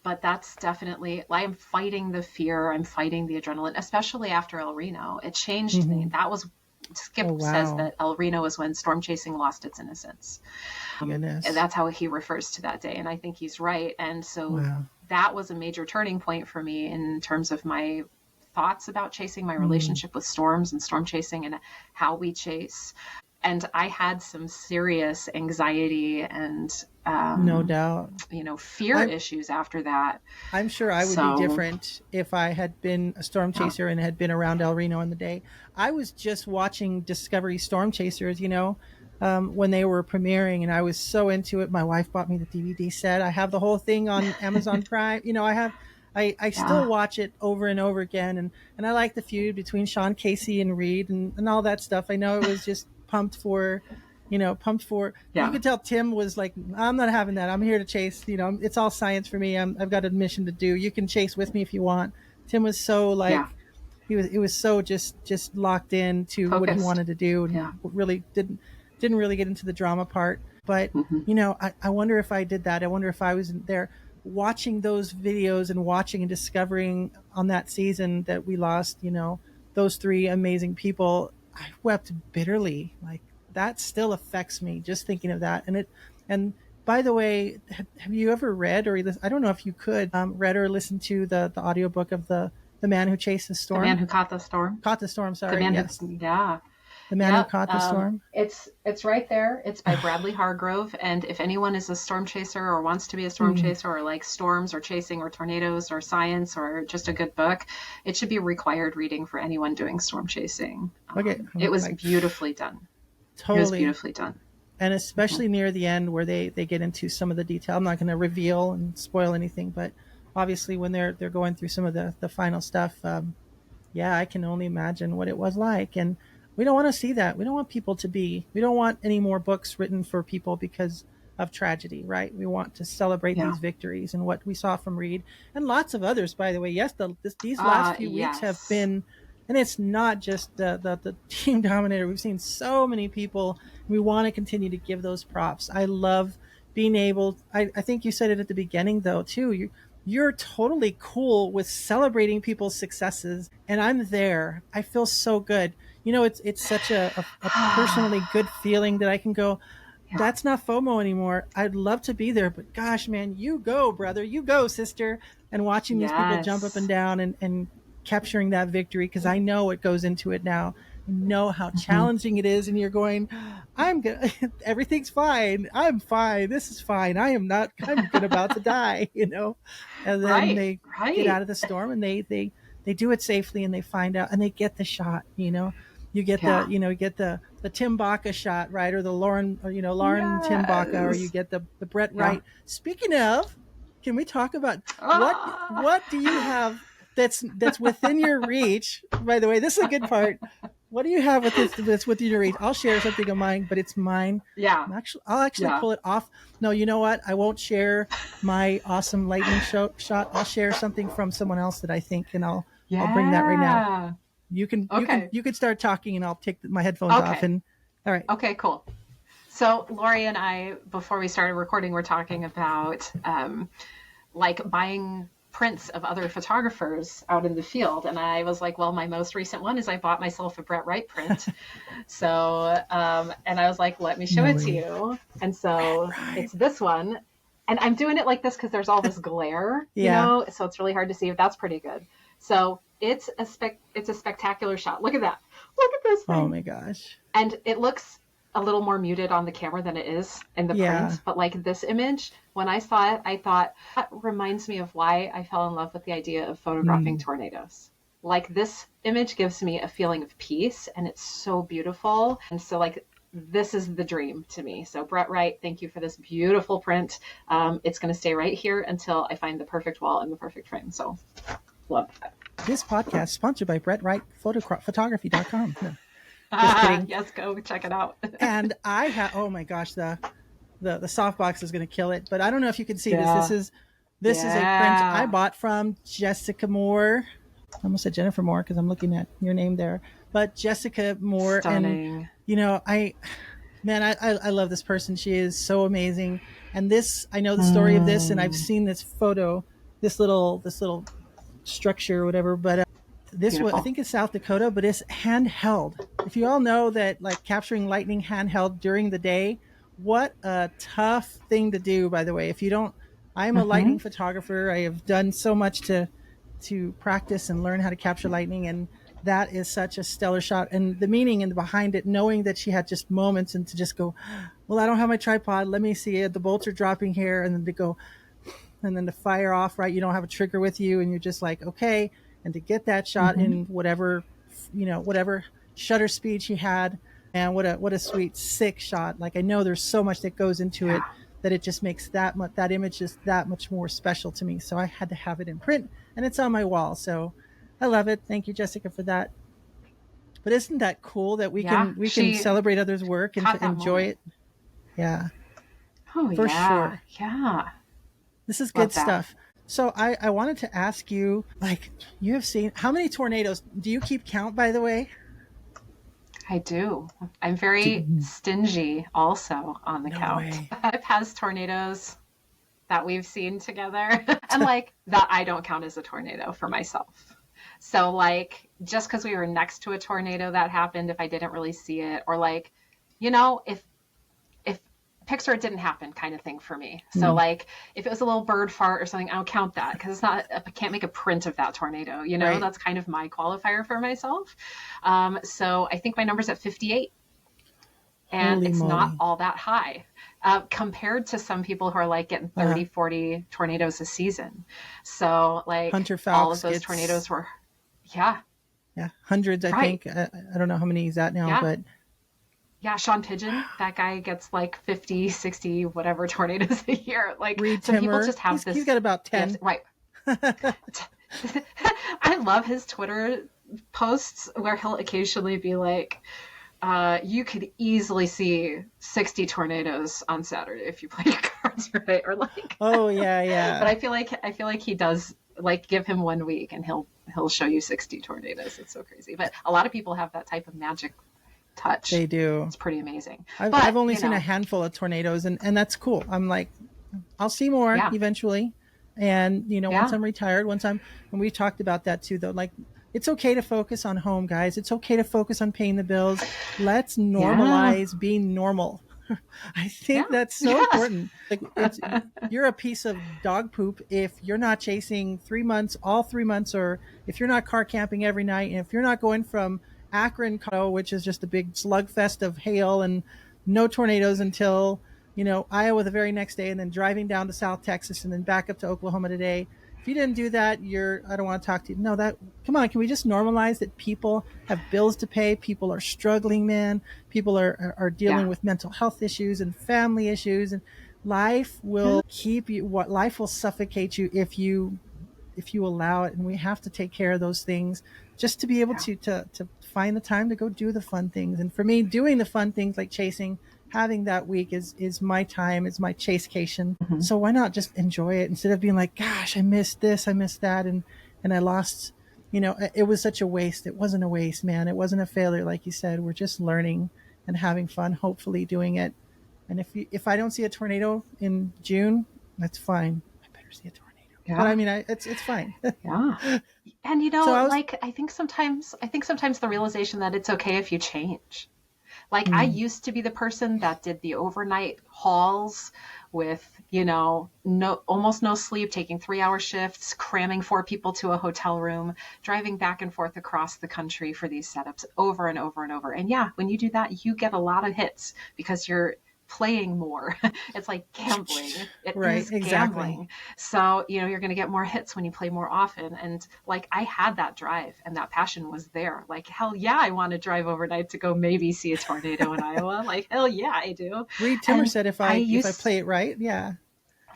but that's definitely, I'm fighting the fear, I'm fighting the adrenaline, especially after El Reno. It changed me. Hmm. That was, Oh, Skip says wow. that El Reno is when storm chasing lost its innocence. My And goodness. that's how he refers to that day, and I think he's right. And so Wow. that was a major turning point for me in terms of my thoughts about chasing, my Mm. relationship with storms and storm chasing, and how we chase. And I had some serious anxiety and No doubt. fear I'm issues after that. I'm sure I would be So different if I had been a storm yeah, chaser and had been around El Reno in the day. I was just watching Discovery Storm Chasers, when they were premiering, and I was so into it. My wife bought me the DVD set. I have the whole thing on Amazon Prime. I still yeah, watch it over and over again, and I like the feud between Sean Casey and Reed and all that stuff. I know it was just pumped for. You yeah, could tell Tim was like, I'm not having that. I'm here to chase. It's all science for me. I've got a mission to do. You can chase with me if you want. Tim was so yeah. like, he was so just locked in to what he Focused. wanted to do, and Yeah. really didn't really get into the drama part. But Hmm. I wonder if I did that. I wonder if I was there watching those videos and watching and discovering on that season that we lost, those three amazing people. I wept bitterly. Like, that still affects me just thinking of that. And by the way, have you ever read, or I don't know if you could, read or listen to the audiobook of the man who chased the The Man storm? Who Caught the Storm. Caught the storm, The sorry. Man Who, Yes. yeah. The man who Yeah, caught the storm. it's right there. It's by Bradley Hargrove, and if anyone is a storm chaser or wants to be a storm Mm, chaser or likes storms or chasing or tornadoes or science or just a good book, it should be required reading for anyone doing storm chasing. okay. It was Like, beautifully done. It was totally. beautifully done. And Hmm. especially near the end where they get into some of the detail. I'm not going to reveal and spoil anything, but obviously when they're going through some of the final stuff, yeah, I can only imagine what it was like. And we don't want to see that. We don't want any more books written for people because of tragedy, right? We want to celebrate Yeah. these victories and what we saw from Reed and lots of others, by the way. Yes, these last few weeks have Yes. been, and it's not just the team dominator. We've seen so many people. We want to continue to give those props. I love being able, I think you said it at the beginning though, too. You're totally cool with celebrating people's successes, and I'm there. I feel so good. It's such a personally good feeling that I can go, Yeah. that's not FOMO anymore. I'd love to be there, but gosh, man, you go, brother, you go, sister. And watching these people jump up and Yes. down and capturing that victory, because I know what goes into it now. I know how Hmm. challenging it is, and you're going, I'm good. Everything's fine. I'm fine. This is fine. I am not. I'm good about to die. And then Right. they get Right. out of the storm, and they do it safely, and they find out, and they get the shot. You get the Yeah. you get the the Tim Baca shot, right? Or the Lauren Tim Baca, or you Yes. get the Brett Yeah. Wright. Speaking of, can we talk about Ah. what do you have that's within your reach? By the way, this is a good part. What do you have with this that's within your reach? I'll share something of mine, but it's mine. Yeah. I'll actually Yeah. pull it off. No, you know what? I won't share my awesome lightning shot. I'll share something from someone else that I think, and I'll bring that right now. Yeah. You Okay. can start talking, and I'll take my headphones off. Okay. And all right. Okay, cool. So Lori and I, before we started recording, we're talking about like buying prints of other photographers out in the field. And I was like, well, my most recent one is I bought myself a Brett Wright print. So, and I was like, let me show it to you. And so it's this one. And I'm doing it like this because there's all this glare, you know, so it's really hard to see. If that's pretty good. So it's a spectacular shot. Look at that. Look at this thing. Oh my gosh. And it looks a little more muted on the camera than it is in the print. But like this image, when I saw it, I thought that reminds me of why I fell in love with the idea of photographing tornadoes. Like this image gives me a feeling of peace, and it's so beautiful. And so like this is the dream to me. So Brett Wright, thank you for this beautiful print. It's going to stay right here until I find the perfect wall and the perfect frame. So love that. This podcast sponsored by Brett Wright Photography.com. No. Just kidding. Yes, go check it out. And I have, oh my gosh, the softbox is going to kill it. But I don't know if you can see this. This is a print I bought from Jessica Moore. I almost said Jennifer Moore because I'm looking at your name there. But Jessica Moore. Stunning. And, you know, I love this person. She is so amazing. And this, I know the story of this, and I've seen this photo, this little structure or whatever. But this one, I think it's South Dakota, but it's handheld. If you all know that, like capturing lightning handheld during the day, what a tough thing to do, by the way. If you don't, I'm a lightning photographer. I have done so much to practice and learn how to capture lightning. And that is such a stellar shot. And the meaning and behind it, knowing that she had just moments and to just go, well, I don't have my tripod. Let me see it. The bolts are dropping here. And then to go, and then to fire off, right? You don't have a trigger with you. And you're just like, okay. And to get that shot in whatever shutter speed she had, and what a sweet, sick shot. Like, I know there's so much that goes into it that it just makes that image just that much more special to me. So I had to have it in print, and it's on my wall. So I love it. Thank you, Jessica, for that. But isn't that cool that we can celebrate others' work and to enjoy it? Yeah. Oh, for sure. Yeah. This is good stuff. So I wanted to ask you, like, you have seen, how many tornadoes? Do you keep count, by the way? I do. I'm very stingy also on the count. I've had tornadoes that we've seen together. And like that I don't count as a tornado for myself. So like just because we were next to a tornado that happened, if I didn't really see it, or like, you know, if picture it didn't happen kind of thing for me. So like if it was a little bird fart or something, I don't count that because it's not, I can't make a print of that tornado, you know. That's kind of my qualifier for myself. So I think my number's at 58, and Holy it's moly. not all that high compared to some people who are like getting 30, 40 tornadoes a season. So like Hunter Falks, all of those tornadoes were, hundreds, I think. I don't know how many he's at now, but yeah, Sean Pigeon, that guy gets like 50, 60, whatever tornadoes a year. Like Reed some Timmer, people just have this. He's got about 10. Gift. Right. I love his Twitter posts where he'll occasionally be like, you could easily see 60 tornadoes on Saturday if you play your cards right. Or like, oh yeah. But I feel like he does, like, give him 1 week and he'll show you 60 tornadoes. It's so crazy. But a lot of people have that type of magic touch. They do. It's pretty amazing. I've only seen a handful of tornadoes, and that's cool. I'm like, I'll see more eventually. And, you know, once I'm retired, and we talked about that too, though, like, it's okay to focus on home, guys. It's okay to focus on paying the bills. Let's normalize being normal. I think that's so important. Like, you're a piece of dog poop if you're not chasing all 3 months, or if you're not car camping every night, and if you're not going from Akron, Colorado, which is just a big slugfest of hail and no tornadoes until, you know, Iowa the very next day, and then driving down to South Texas and then back up to Oklahoma today. if you didn't do that, I don't want to talk to you. No, that, come on, can we just normalize that people have bills to pay? People are struggling, man. People are dealing Yeah. with mental health issues and family issues, and life Yeah. will keep you, what life will suffocate you if you allow it. And we have to take care of those things just to be able Yeah. to find the time to go do the fun things. And for me, doing the fun things like chasing, having that week is my time, is my chasecation. Mhm. So why not just enjoy it instead of being like, gosh, I missed this, I missed that, and I lost, it was such a waste. It wasn't a waste, man. It wasn't a failure. Like you said, we're just learning and having fun, hopefully doing it. And if I don't see a tornado in June, that's fine. I better see a tornado. But I Yeah. mean, it's fine. Yeah. And So I was, like I think sometimes the realization that it's okay if you change. Like I mm, used to be the person that did the overnight hauls with, no almost no sleep, taking 3-hour shifts, cramming 4 people to a hotel room, driving back and forth across the country for these setups over and over and over. And yeah, when you do that, you get a lot of hits because you're playing more. It's like gambling. It right, is exactly. gambling. So, you're going to get more hits when you play more often. And like I had that drive and that passion was there. Like, hell yeah, I want to drive overnight to go maybe see a tornado in Iowa. Like, hell yeah, I do. Reed Timmer And said I if I used play it right, yeah.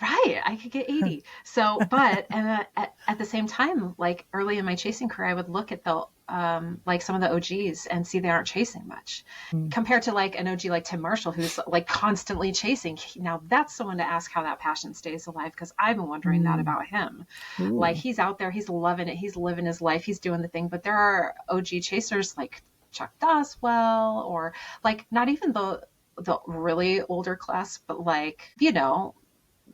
Right, I could get 80. So, but and at the same time, like early in my chasing career, I would look at the like some of the OGs and see they aren't chasing much, Mm. compared to like an OG like Tim Marshall, who's like constantly chasing. Now that's someone to ask how that passion stays alive, because I've been wondering that Mm. about him. Like Ooh. he's out there, he's loving it, he's living his life, he's doing the thing. But there are OG chasers like Chuck Doswell, or like not even the really older class, but like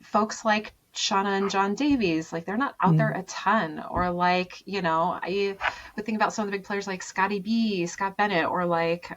folks like Shauna and John Davies, like they're not out there Mm. a ton. Or like, I would think about some of the big players like Scotty B, Scott Bennett, or like,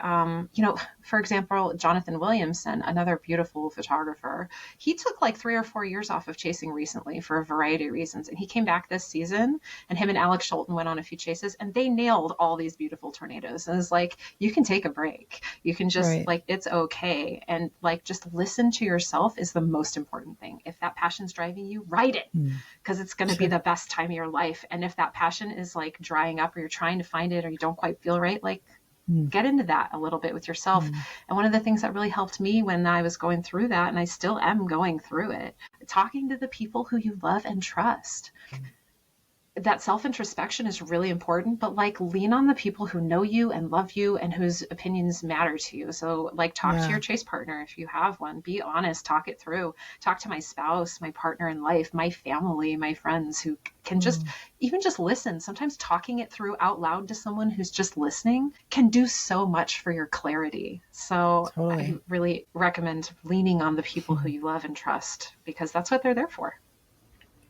for example, Jonathan Williamson, another beautiful photographer. He took like 3 or 4 years off of chasing recently for a variety of reasons. And he came back this season, and him and Alex Schulten went on a few chases, and they nailed all these beautiful tornadoes. And it's like, you can take a break. You can just Right. like, it's okay. And like, just listen to yourself is the most important thing. If that passion's driving you, write it, Mm. because it's going to be Sure. the best time of your life. And if that passion is like drying up, or you're trying to find it, or you don't quite feel right, like Mm. get into that a little bit with yourself. Mm. And one of the things that really helped me when I was going through that, and I still am going through it, talking to the people who you love and trust. That self introspection is really important, but like lean on the people who know you and love you and whose opinions matter to you. So like talk to your Yeah. chase partner if you have one. Be honest, talk it through. Talk to my spouse, my partner in life, my family, my friends, who can just Mm. even just listen. Sometimes talking it through out loud to someone who's just listening can do so much for your clarity. So I Totally. really recommend leaning on the people who you love and trust, because that's what they're there for.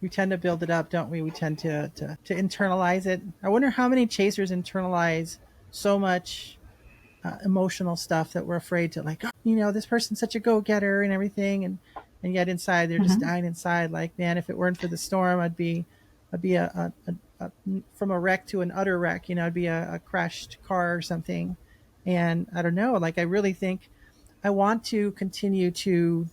We tend to build it up, don't we? We tend to internalize it. I wonder how many chasers internalize so much emotional stuff that we're afraid to, like, oh, this person's such a go-getter and everything, and yet inside they're just Mm-hmm. dying inside. Like, man, if it weren't for the storm, I'd be a from a wreck to an utter wreck. I'd be a crashed car or something. And I don't know. Like, I really think I want to continue to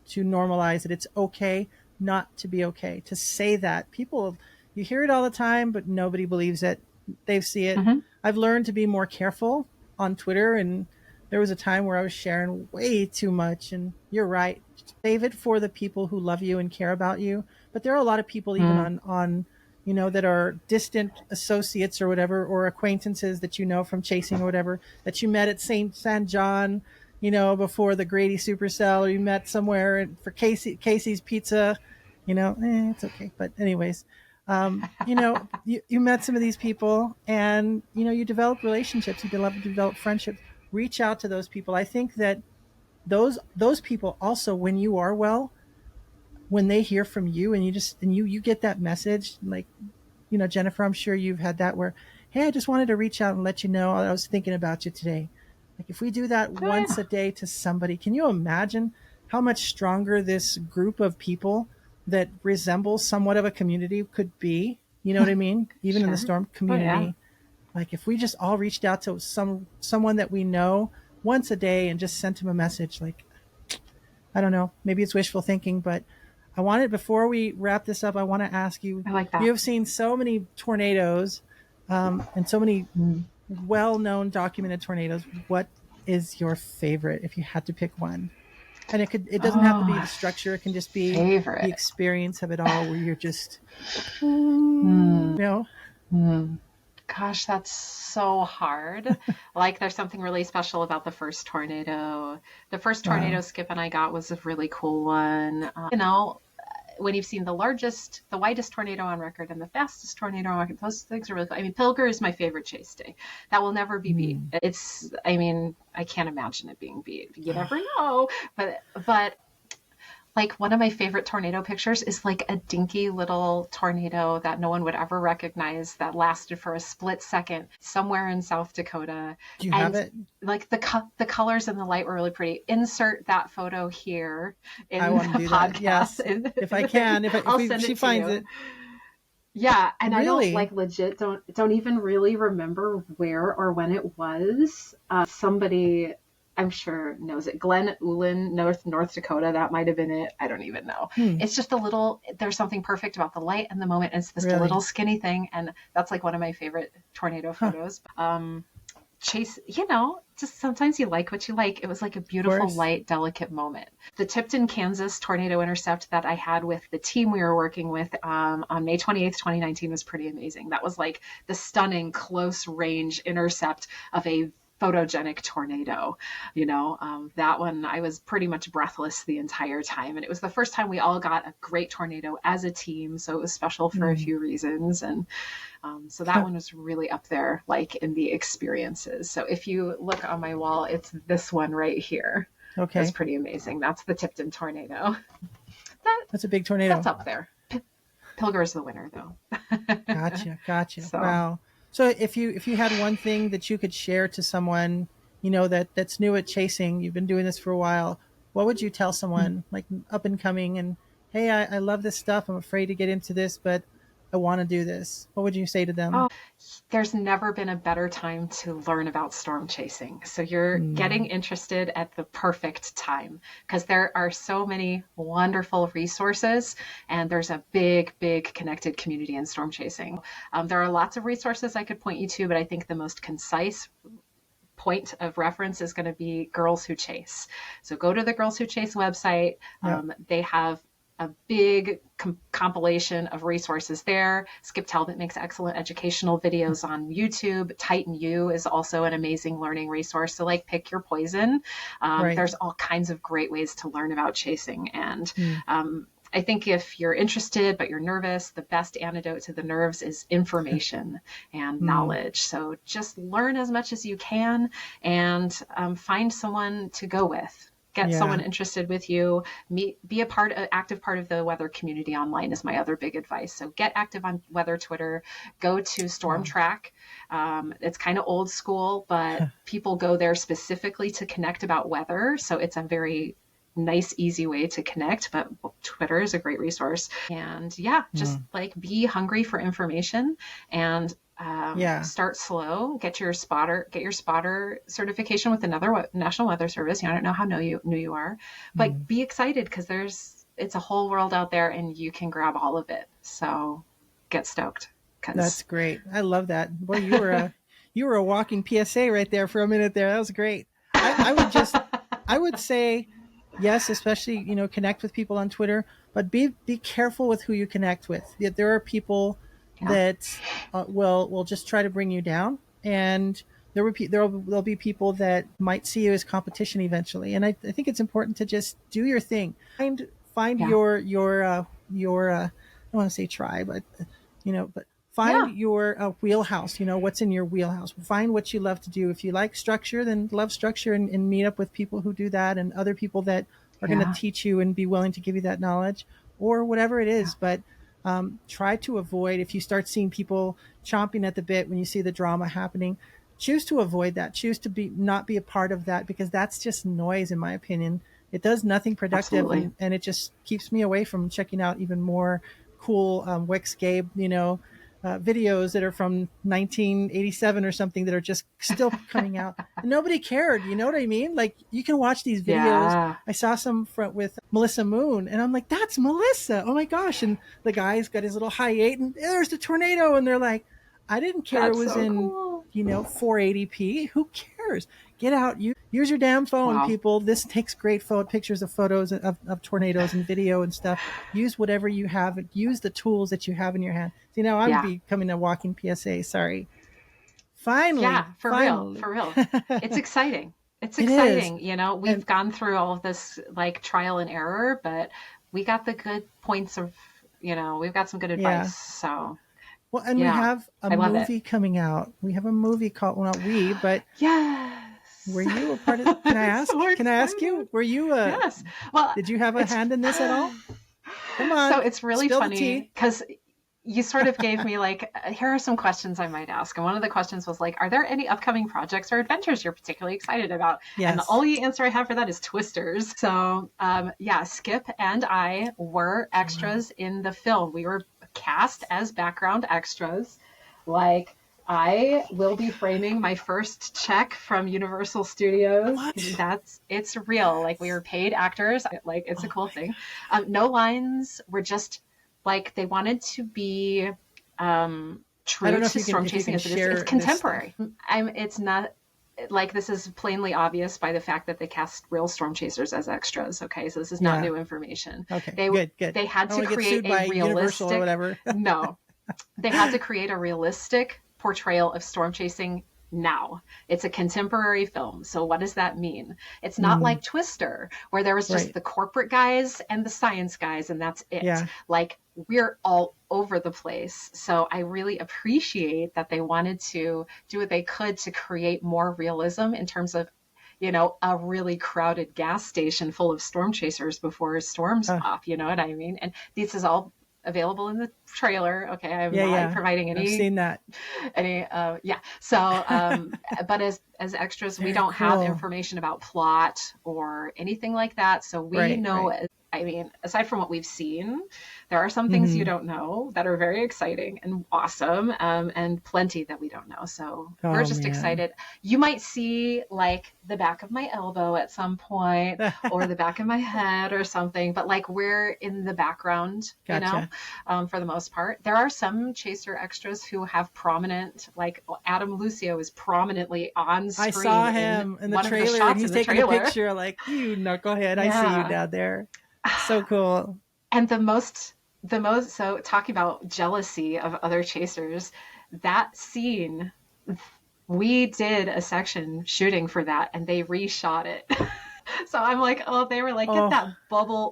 normalize that it's okay not to be okay. To say that, people, you hear it all the time, but nobody believes it. They see it. Mm-hmm. I've learned to be more careful on Twitter, and there was a time where I was sharing way too much. And you're right, save it for the people who love you and care about you. But there are a lot of people, even Mm. on that are distant associates or whatever, or acquaintances that from chasing or whatever, that you met at St. San John, before the Grady Supercell, or you met somewhere for Casey's Pizza. It's okay. But anyways, you met some of these people, and you develop relationships, you develop friendships. Reach out to those people. I think that those people also, when you are well, when they hear from you, and you get that message, like, Jennifer, I'm sure you've had that where, hey, I just wanted to reach out and let you know I was thinking about you today. Like, if we do that Oh, once yeah. a day to somebody, can you imagine how much stronger this group of people that resembles somewhat of a community could be? You know what I mean? Even in the Sure. storm Oh, yeah. community. Like, if we just all reached out to someone that we know once a day and just sent him a message, like, I don't know, maybe it's wishful thinking, but I wanted, before we wrap this up, I want to ask you, I like you that. have seen so many tornadoes, and so many well-known documented tornadoes. What is your favorite if you had to pick one? And it doesn't have to be Oh, the structure. It can just be the favorite. experience of it all, where you're just, you know, Gosh, that's so hard. Like, there's something really special about the first tornado. The first tornado wow. Skip and I got was a really cool one. You know, when you've seen the widest tornado on record and the fastest tornado on record, those things are really cool. I mean, Pilger is my favorite chase day. That will never be beat. Mm. I mean, I can't imagine it being beat. You never know. But like, one of my favorite tornado pictures is like a dinky little tornado that no one would ever recognize, that lasted for a split second somewhere in South Dakota. Do you have And it? like the colors and the light were really pretty. Insert that photo here I in want to the do that. podcast. Yes, if I can. I'll If send she it to finds you. it, Yeah, and I don't really. like legit don't even really remember where or when it was. Somebody I'm sure knows it. Glen Ullin, North Dakota. That might have been it. I don't even know. Hmm. It's just a little. There's something perfect about the light and the moment. It's this Really? little skinny thing, and that's like one of my favorite tornado Huh. photos. Chase, just sometimes you like what you like. It was like a Of beautiful, course. light, delicate moment. The Tipton, Kansas tornado intercept that I had with the team we were working with on May 28th, 2019 was pretty amazing. That was like the stunning close range intercept of a photogenic tornado. That one, I was pretty much breathless the entire time. And it was the first time we all got a great tornado as a team. So it was special for a Hmm. few reasons. And so that one was really up there, like in the experiences. So if you look on my wall, it's this one right here. That's Okay. pretty amazing. That's the Tipton tornado. That That's a big that's tornado. up there. Pilger is the winner, though. Gotcha. Gotcha. So, Wow. So if you had one thing that you could share to someone, that's new at chasing, you've been doing this for a while, what would you tell someone like up and coming, and hey, I love this stuff. I'm afraid to get into this, but I want to do this. What would you say to them? oh, there's never been a better time to learn about storm chasing. So you're getting Mm. interested at the perfect time, because there are so many wonderful resources, and there's a big, big connected community in storm chasing. There are lots of resources I could point you to, but I think the most concise point of reference is going to be Girls Who Chase. So go to the Girls Who Chase website. Yeah. They have a big compilation of resources there. Skip Talbot makes excellent educational videos on YouTube. Titan U is also an amazing learning resource. So, like, pick your poison. Right. There's all kinds of great ways to learn about chasing. And Mm. I think if you're interested but you're nervous, the best antidote to the nerves is information and Mm. knowledge. So just learn as much as you can, and find someone to go with. Get someone Yeah. interested with you. Be active part of the weather community online is my other big advice. So get active on weather Twitter. Go to Storm Wow. Track. It's kind of old school, but people go there specifically to connect about weather. So it's a very nice, easy way to connect, but Twitter is a great resource. And yeah, just Mm. like be hungry for information, and Yeah. start slow. Get your spotter certification with another National Weather Service. I don't know how new you are, Mm. but be excited, because it's a whole world out there, and you can grab all of it. So get stoked, That's because great. I love that. Boy, you were a walking PSA right there for a minute there. That was great. I would say yes, especially connect with people on Twitter, but be careful with who you connect with. There are people yeah, that will just try to bring you down, and there'll be people that might see you as competition eventually. And I think it's important to just do your thing. Find yeah, your I don't want to say tribe, but find yeah, your wheelhouse. What's in your wheelhouse. Find what you love to do. If you like structure, then love structure, and meet up with people who do that, and other people that are going to yeah, teach you and be willing to give you that knowledge, or whatever it yeah, is. But try to avoid, if you start seeing people chomping at the bit when you see the drama happening, choose to avoid that. Choose to not be a part of that, because that's just noise, in my opinion. It does nothing productive, absolutely. and it just keeps me away from checking out even more cool Wix Gabe, videos that are from 1987 or something that are just still coming out. And nobody cared. You know what I mean? Like, you can watch these videos. Yeah. I saw some with Melissa Moon, and I'm like, that's Melissa. Oh my gosh. And the guy's got his little high eight, and there's the tornado. And they're like, I didn't care it That's was so in, cool. 480p. Who cares? Get out. Use your damn phone, Wow. people. This takes great pictures of photos of tornadoes and video and stuff. Use whatever you have. Use the tools that you have in your hand. See, now I'm Yeah. becoming a walking PSA. Sorry. Finally. Yeah, for real, for real. It's exciting. It's exciting. You know, we've gone through all of this like trial and error, but we got the good points of, we've got some good advice. So, well, and we have a movie coming out. We have a movie called, well, not we, but yes. Were you a part of? Can I ask? So can I ask you? Were you? Yes. Well, did you have a hand in this at all? Come on. So it's really funny because you sort of gave me like, here are some questions I might ask. And one of the questions was like, are there any upcoming projects or adventures you're particularly excited about? Yes. And the only answer I have for that is Twisters. So Skip and I were extras in the film. We were cast as background extras. Like, I will be framing my first check from Universal Studios. What? It's real. Like, we were paid actors. Like, it's a cool thing. No lines. We're just like, they wanted to be true to storm chasing as it is. It's contemporary. It's not like, this is plainly obvious by the fact that they cast real storm chasers as extras. Okay, so this is not new information. Okay, good. They had to create a realistic, or whatever. No, they had to create a realistic portrayal of storm chasing now. It's a contemporary film. So what does that mean? It's not like Twister, where there was just the corporate guys and the science guys, and that's it. Yeah. Like, we're all over the place. So I really appreciate that they wanted to do what they could to create more realism in terms of, a really crowded gas station full of storm chasers before storms pop. You know what I mean? And this is all available in the trailer. Okay, I'm not providing any. I've seen that. So, but as extras, we don't have information about plot or anything like that. So we know. I mean, aside from what we've seen, there are some things you don't know that are very exciting and awesome, and plenty that we don't know. So we're just excited. You might see like the back of my elbow at some point or the back of my head or something, but like, we're in the background, for the most part. There are some chaser extras who have prominent, like Adam Lucio is prominently on screen. I saw him in the trailer, and he's taking a picture like, go ahead. I see you down there. So cool. And the most, so talking about jealousy of other chasers, that scene, we did a section shooting for that and they reshot it. So I'm like, they were like, get that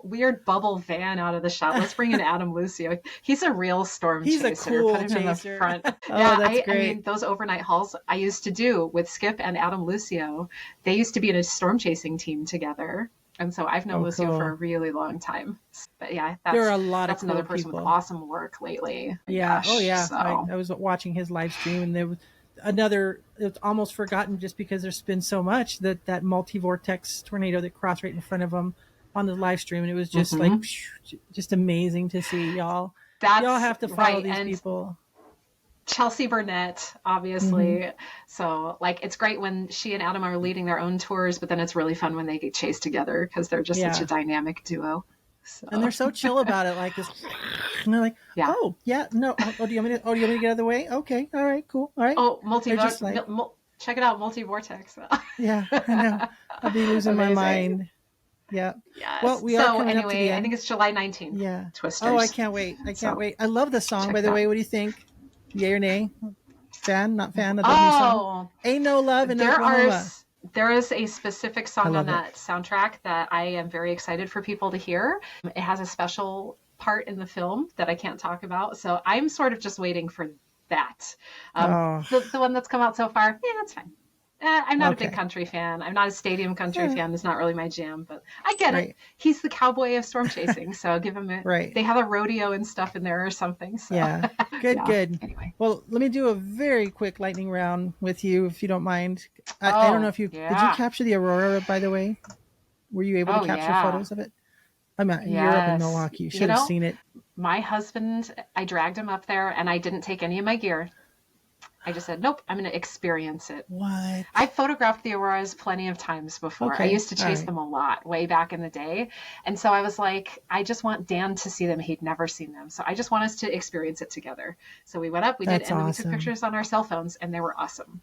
weird bubble van out of the shot. Let's bring in Adam Lucio. He's a real storm chaser. He's a cool Put him chaser. In the front. That's great. I mean, those overnight hauls I used to do with Skip and Adam Lucio, they used to be in a storm chasing team together. And so I've known Lucio for a really long time. But there are a lot that's of another cool person people. With awesome work lately. Yeah. Gosh, so. I was watching his live stream, and there was another. It's almost forgotten just because there's been so much that multi-vortex tornado that crossed right in front of him on the live stream, and it was just like just amazing to see y'all. Y'all have to follow these people. Chelsea Burnett, obviously. So like, it's great when she and Adam are leading their own tours, but then it's really fun when they get chased together because they're just such a dynamic duo. So. And they're so chill about it. Like, this, and they're like, no. Oh, do you want me to get out of the way? Okay. All right, cool. All right. Oh, check it out. Multi-vortex. Yeah, I know. I'll be losing my mind. Yeah. Yes. Well, we are coming up to the end. I think it's July 19th. Yeah. Twisters. Oh, I can't wait. I love the song, by the way. What do you think? Yay or nay? Fan? Not fan of the new song? Ain't No Love in Oklahoma. There is a specific song on that soundtrack that I am very excited for people to hear. It has a special part in the film that I can't talk about. So I'm sort of just waiting for that. The one that's come out so far, that's fine. I'm not a big country fan. I'm not a stadium country fan. It's not really my jam, but I get it. He's the cowboy of storm chasing, so I'll give him it. They have a rodeo and stuff in there or something. So. Yeah, good. Anyway. Well, let me do a very quick lightning round with you, if you don't mind. I don't know if you did you capture the aurora, by the way? Were you able to capture photos of it? I'm at Europe in Milwaukee. You should have seen it. my husband, I dragged him up there and I didn't take any of my gear. I just said, nope, I'm going to experience it. What? I photographed the auroras plenty of times before. Okay. I used to chase them a lot way back in the day. And so I was like, I just want Dan to see them. He'd never seen them. So I just want us to experience it together. So we went up, we did, and then we took pictures on our cell phones, and they were awesome.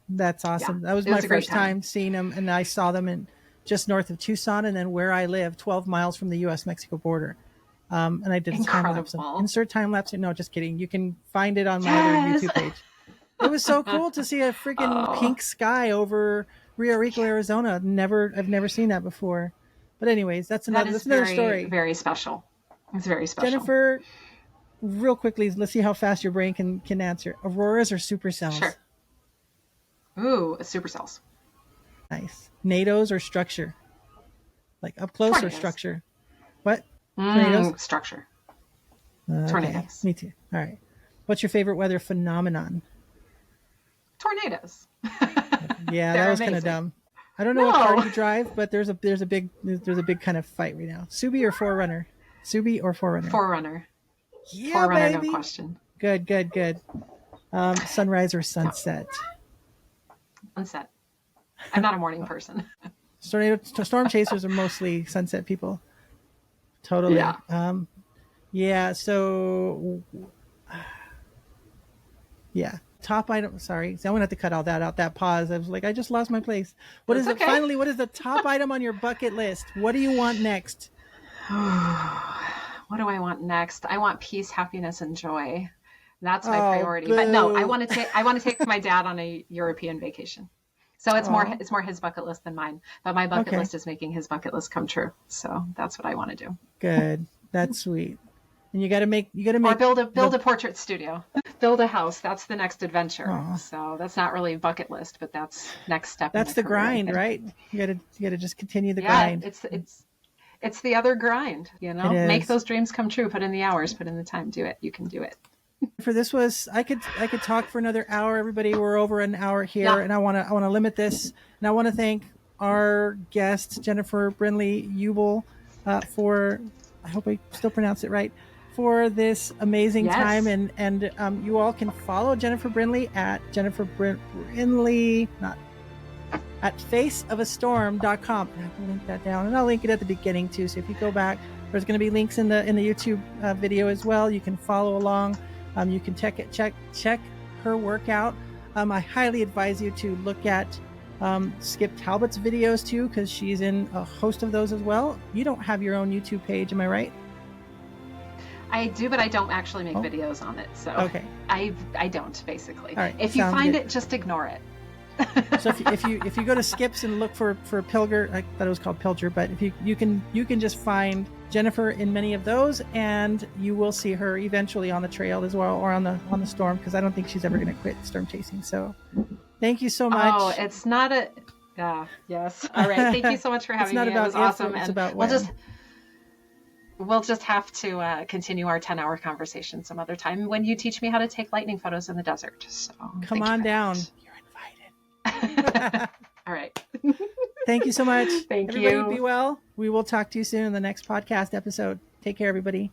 That's awesome. Yeah, that was my first time seeing them, and I saw them in just north of Tucson, and then where I live, 12 miles from the U.S.-Mexico border. And I did time lapse. Insert time lapse. No, just kidding. You can find it on my other YouTube page. It was so cool to see a freaking pink sky over Rio Rico, Arizona. I've never seen that before. But anyways, that's another story. Very special. It's very special. Jennifer, real quickly, let's see how fast your brain can answer. Auroras or supercells? Sure. Ooh, supercells. Nice. Nados or structure? Like up close or structure? What? Tornadoes? Structure. Okay. Tornadoes. Me too. All right. What's your favorite weather phenomenon? Tornadoes. Yeah, that was kind of dumb. I don't know what car you drive, but there's a big kind of fight right now. Subi or Forerunner? Subi or Forerunner? Forerunner. Yeah, Forerunner, baby. no question. Good. Sunrise or sunset? Sunset. I'm not a morning person. Storm chasers are mostly sunset people. Totally. Yeah. So, yeah. Top item. Sorry, I'm gonna have to cut all that out. That pause. I was like, I just lost my place. What is it? Finally, what is the top item on your bucket list? What do you want next? What do I want next? I want peace, happiness, and joy. That's my priority. Boo. But no, I want to take my dad on a European vacation. So it's more his bucket list than mine. But my bucket list is making his bucket list come true. So that's what I want to do. Good. That's sweet. And you got to make or build a portrait studio, build a house. That's the next adventure. Aww. So that's not really bucket list, but that's next step. That's the grind, right? You got to just continue the grind. It's the other grind, make those dreams come true, put in the hours, put in the time, do it. You can do it. For this I could talk for another hour. Everybody, we're over an hour here, and I want to limit this. And I want to thank our guest, Jennifer Brindley Ubl, for, I hope I still pronounce it right, for this amazing time. And you all can follow Jennifer Brindley at Jennifer Brindley, not at faceofastorm.com. And I can link that down, and I'll link it at the beginning too. So if you go back, there's going to be links in the YouTube video as well. You can follow along. You can check her workout. I highly advise you to look at Skip Talbot's videos too, because she's in a host of those as well. You don't have your own YouTube page, am I right? I do, but I don't actually make videos on it. So I don't, basically. All right, if you find it, just ignore it. So if you go to Skips and look for Pilger, I thought it was called Pilger, but if you can just find Jennifer in many of those, and you will see her eventually on the trail as well, or on the storm, because I don't think she's ever going to quit storm chasing. So thank you so much. Oh, it's not a yes. All right, thank you so much for having me. It was awesome. It's about we'll just have to continue our 10-hour conversation some other time when you teach me how to take lightning photos in the desert. So come on down. You're invited. All right. Thank you so much. Thank everybody, you. Be well. We will talk to you soon in the next podcast episode. Take care, everybody.